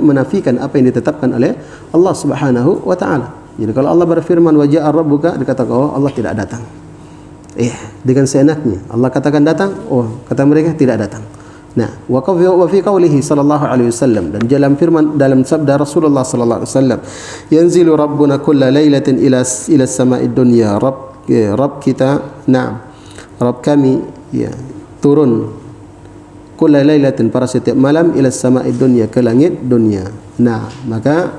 menafikan apa yang ditetapkan oleh Allah Subhanahu wa taala. Jadi kalau Allah berfirman wa ja'a rabbuka, dikatakan oh Allah tidak datang. Dengan seenaknya Allah katakan datang, oh kata mereka tidak datang. Nah, wa fi qaulihi sallallahu alaihi wasallam, dan dalam firman dalam sabda Rasulullah sallallahu alaihi wasallam, yanzilu rabbuna kulla lailatin ila as-sama'id dunya, rabb kita, na'am, rabb kami turun kulla lailatin, pada setiap malam, ila as-sama'id dunya, ke langit dunia. Nah, maka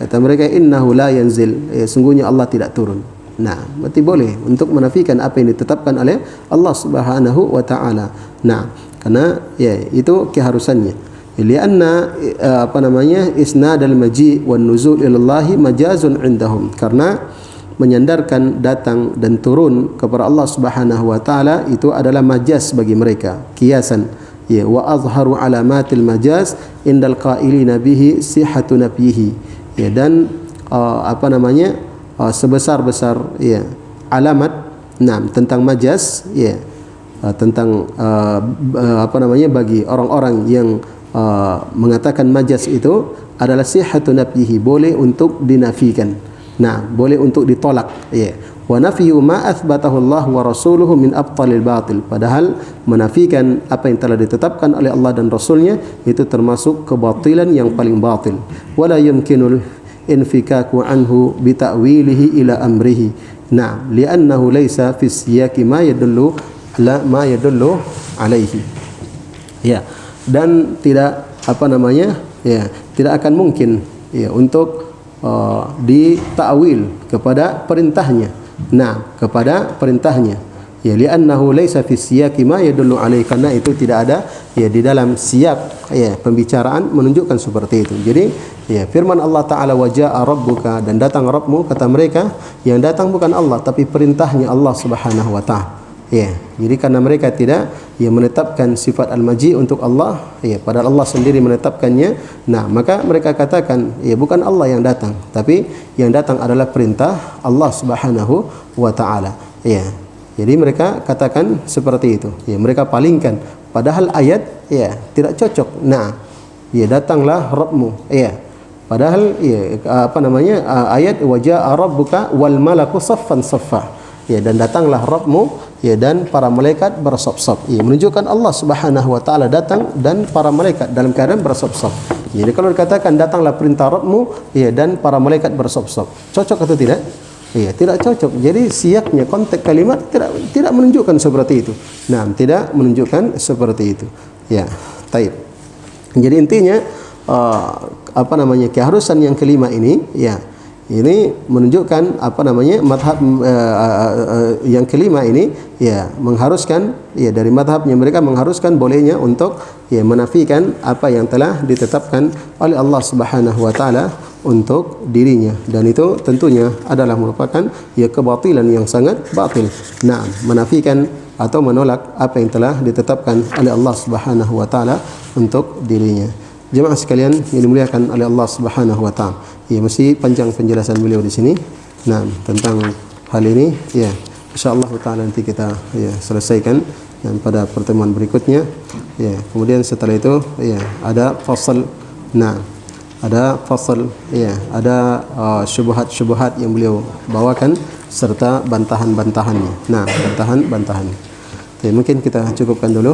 kata mereka innahu la yanzil, sungguhnya Allah tidak turun. Nah, berarti boleh untuk menafikan apa yang ditetapkan oleh Allah Subhanahu wa taala. Nah, karena itu keharusannya. Lianna isnad al-maji' wan nuzul ila Allah majazun indahum, karena menyandarkan datang dan turun kepada Allah Subhanahu wa taala itu adalah majaz bagi mereka, kiasan. Wa azharu alamatil majaz indal qailina bihi sihhatu nafyihi. Dan sebesar-besar alamat tentang majaz, tentang bagi orang-orang yang mengatakan majaz itu adalah sihhatu nafyihi, boleh untuk dinafikan. Nah, boleh untuk ditolak. Wa nafyu ma athbatahu Allah wa rasuluhu min abtalil batil, padahal menafikan apa yang telah ditetapkan oleh Allah dan Rasulnya itu termasuk kebatilan yang paling batil. Wala yumkinul infikaku anhu bita'wilihi ila amrihi. Nah, li'annahu laysa fi siyaqi ma yadullu ala ma yadullu alaihi. Dan tidak tidak akan mungkin untuk ditakwil kepada perintahnya. Nah, kepada perintahnya. Li'annahu laysa fi siyaqi ma yadullu alaihi, karena itu tidak ada di dalam siyak pembicaraan menunjukkan seperti itu. Jadi firman Allah Ta'ala wa ja'a rabbuka, dan datang Rabbmu, kata mereka yang datang bukan Allah tapi perintahnya Allah Subhanahu wa ta'ala. Jadi karena mereka tidak menetapkan sifat al-maji' untuk Allah, padahal Allah sendiri menetapkannya. Nah, maka mereka katakan bukan Allah yang datang, tapi yang datang adalah perintah Allah Subhanahu wa ta'ala. Jadi mereka katakan seperti itu. Mereka palingkan, padahal ayat tidak cocok. Nah, datanglah Rabbmu. Padahal ayat wa ja'a rabbuka wal malaku saffan saffa. Dan datanglah Rabbmu dan para malaikat bersop-sop. Menunjukkan Allah Subhanahu wa taala datang dan para malaikat dalam keadaan bersop-sop. Jadi kalau dikatakan datanglah perintah Rabbmu dan para malaikat bersop-sop, cocok atau tidak? Tidak cocok. Jadi siaknya, konteks kalimat tidak menunjukkan seperti itu. Nah, tidak menunjukkan seperti itu. Taib. Jadi intinya keharusan yang kelima ini ini menunjukkan madhab yang kelima ini mengharuskan dari madhabnya mereka mengharuskan bolehnya untuk menafikan apa yang telah ditetapkan oleh Allah Subhanahu wa taala untuk dirinya, dan itu tentunya adalah merupakan kebatilan yang sangat batil. Nah, menafikan atau menolak apa yang telah ditetapkan oleh Allah Subhanahu wa taala untuk dirinya. Jemaah sekalian yang dimuliakan oleh Allah Subhanahu wa taala. Masih panjang penjelasan beliau di sini. Nah, tentang hal ini insyaallah taala nanti kita selesaikan dan pada pertemuan berikutnya. Kemudian setelah itu ada fasal. Nah, ada fasal ada syubhat-syubhat yang beliau bawakan serta bantahan-bantahannya. Nah, bantahan-bantahan. Mungkin kita cukupkan dulu.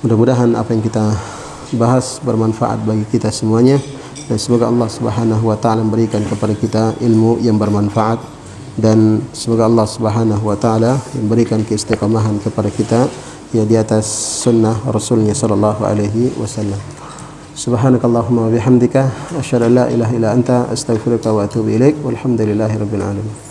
Mudah-mudahan apa yang kita bahas bermanfaat bagi kita semuanya, dan semoga Allah Subhanahu wa taala memberikan kepada kita ilmu yang bermanfaat, dan semoga Allah Subhanahu wa taala memberikan keistiqamahan kepada kita di atas sunnah Rasulnya sallallahu alaihi wasallam. Subhanakallahumma wa bihamdika asyhadu an la ilaha illa anta astaghfiruka wa atubu ilaik. Walhamdulillahirabbil alamin.